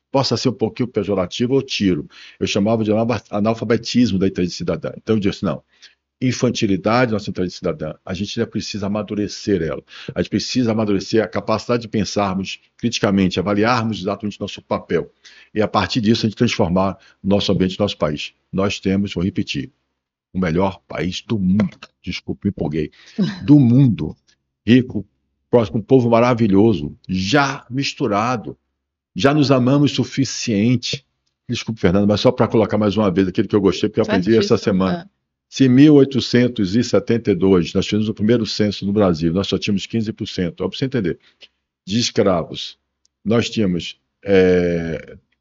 possa ser um pouquinho pejorativo, eu tiro. Eu chamava de analfabetismo da inteligência cidadã. Então eu disse, não, infantilidade, nossa inteligência cidadã, a gente ainda precisa amadurecer ela. A gente precisa amadurecer a capacidade de pensarmos criticamente, avaliarmos exatamente nosso papel. E a partir disso a gente transformar nosso ambiente, nosso país. Nós temos, vou repetir, o melhor país do mundo. Desculpe, me empolguei. Do mundo. Rico, próximo, um povo maravilhoso, já misturado. Já nos amamos o suficiente. Desculpe, Fernando, mas só para colocar mais uma vez aquilo que eu gostei, porque eu aprendi essa semana. Se em 1872 nós fizemos o primeiro censo no Brasil, nós só tínhamos 15%, para você entender, de escravos. Nós tínhamos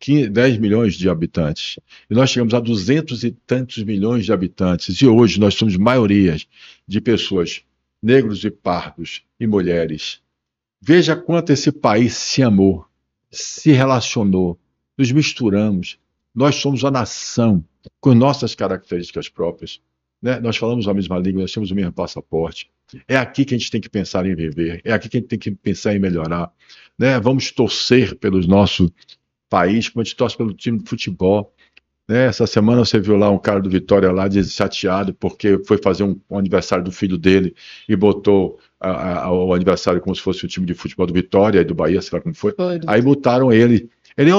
10 milhões de habitantes. E nós chegamos a 200 e tantos milhões de habitantes. E hoje nós somos maiorias de pessoas negros e pardos e mulheres. Veja quanto esse país se amou, se relacionou, nos misturamos. Nós somos a nação com nossas características próprias, né? Nós falamos a mesma língua, nós temos o mesmo passaporte. É aqui que a gente tem que pensar em viver, é aqui que a gente tem que pensar em melhorar, né? Vamos torcer pelo nosso país, como a gente torce pelo time de futebol, né? Essa semana você viu lá um cara do Vitória lá chateado porque foi fazer um aniversário do filho dele e botou o aniversário como se fosse o time de futebol do Vitória e do Bahia, sei lá como foi. Aí botaram ele. Ele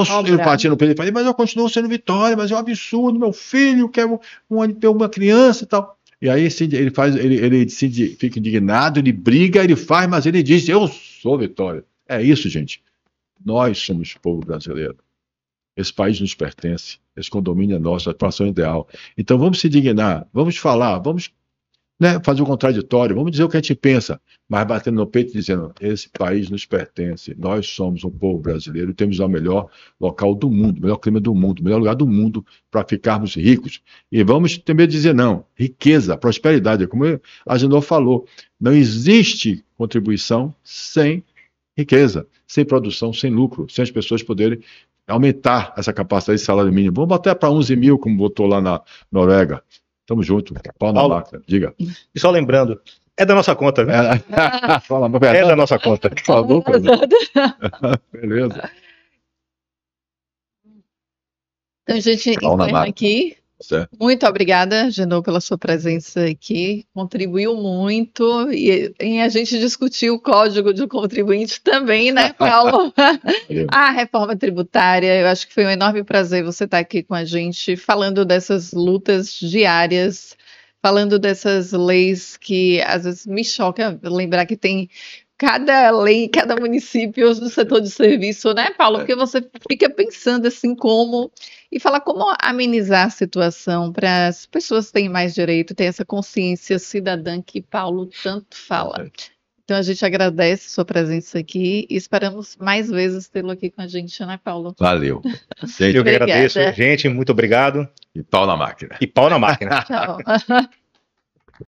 batia no peito e falou, mas eu continuo sendo Vitória, mas é um absurdo, meu filho quer uma criança e tal. E aí ele fica indignado, ele briga, ele faz, mas ele diz, eu sou Vitória. É isso, gente. Nós somos o povo brasileiro. Esse país nos pertence, esse condomínio é nosso, a situação é ideal. Então vamos se indignar, vamos falar, vamos, né, fazer o contraditório, vamos dizer o que a gente pensa, mas batendo no peito e dizendo, esse país nos pertence, nós somos um povo brasileiro, temos o melhor local do mundo, o melhor clima do mundo, o melhor lugar do mundo para ficarmos ricos. E vamos também dizer não, riqueza, prosperidade, como a Agenor falou, não existe contribuição sem riqueza, sem produção, sem lucro, sem as pessoas poderem aumentar essa capacidade de salário mínimo. Vamos botar para 11 mil, como botou lá na Noruega. Tamo junto. Pau na máquina. Diga. E só lembrando, é da nossa conta, viu? É da nossa conta. Falou, beleza. Então, a gente encerra aqui. Certo. Muito obrigada, Agenor, pela sua presença aqui. Contribuiu muito e a gente discutiu o código de contribuinte também, né, Paulo? A reforma tributária, eu acho que foi um enorme prazer você estar aqui com a gente, falando dessas lutas diárias, falando dessas leis que às vezes me choca lembrar que tem cada lei, cada município do setor de serviço, né, Paulo? Porque você fica pensando assim como... E falar como amenizar a situação para as pessoas terem mais direito, ter essa consciência cidadã que Paulo tanto fala. Então a gente agradece sua presença aqui e esperamos mais vezes tê-lo aqui com a gente, né, Paulo? Valeu. Eu que agradeço. Gente, muito obrigado. E pau na máquina. E pau na máquina. Tchau.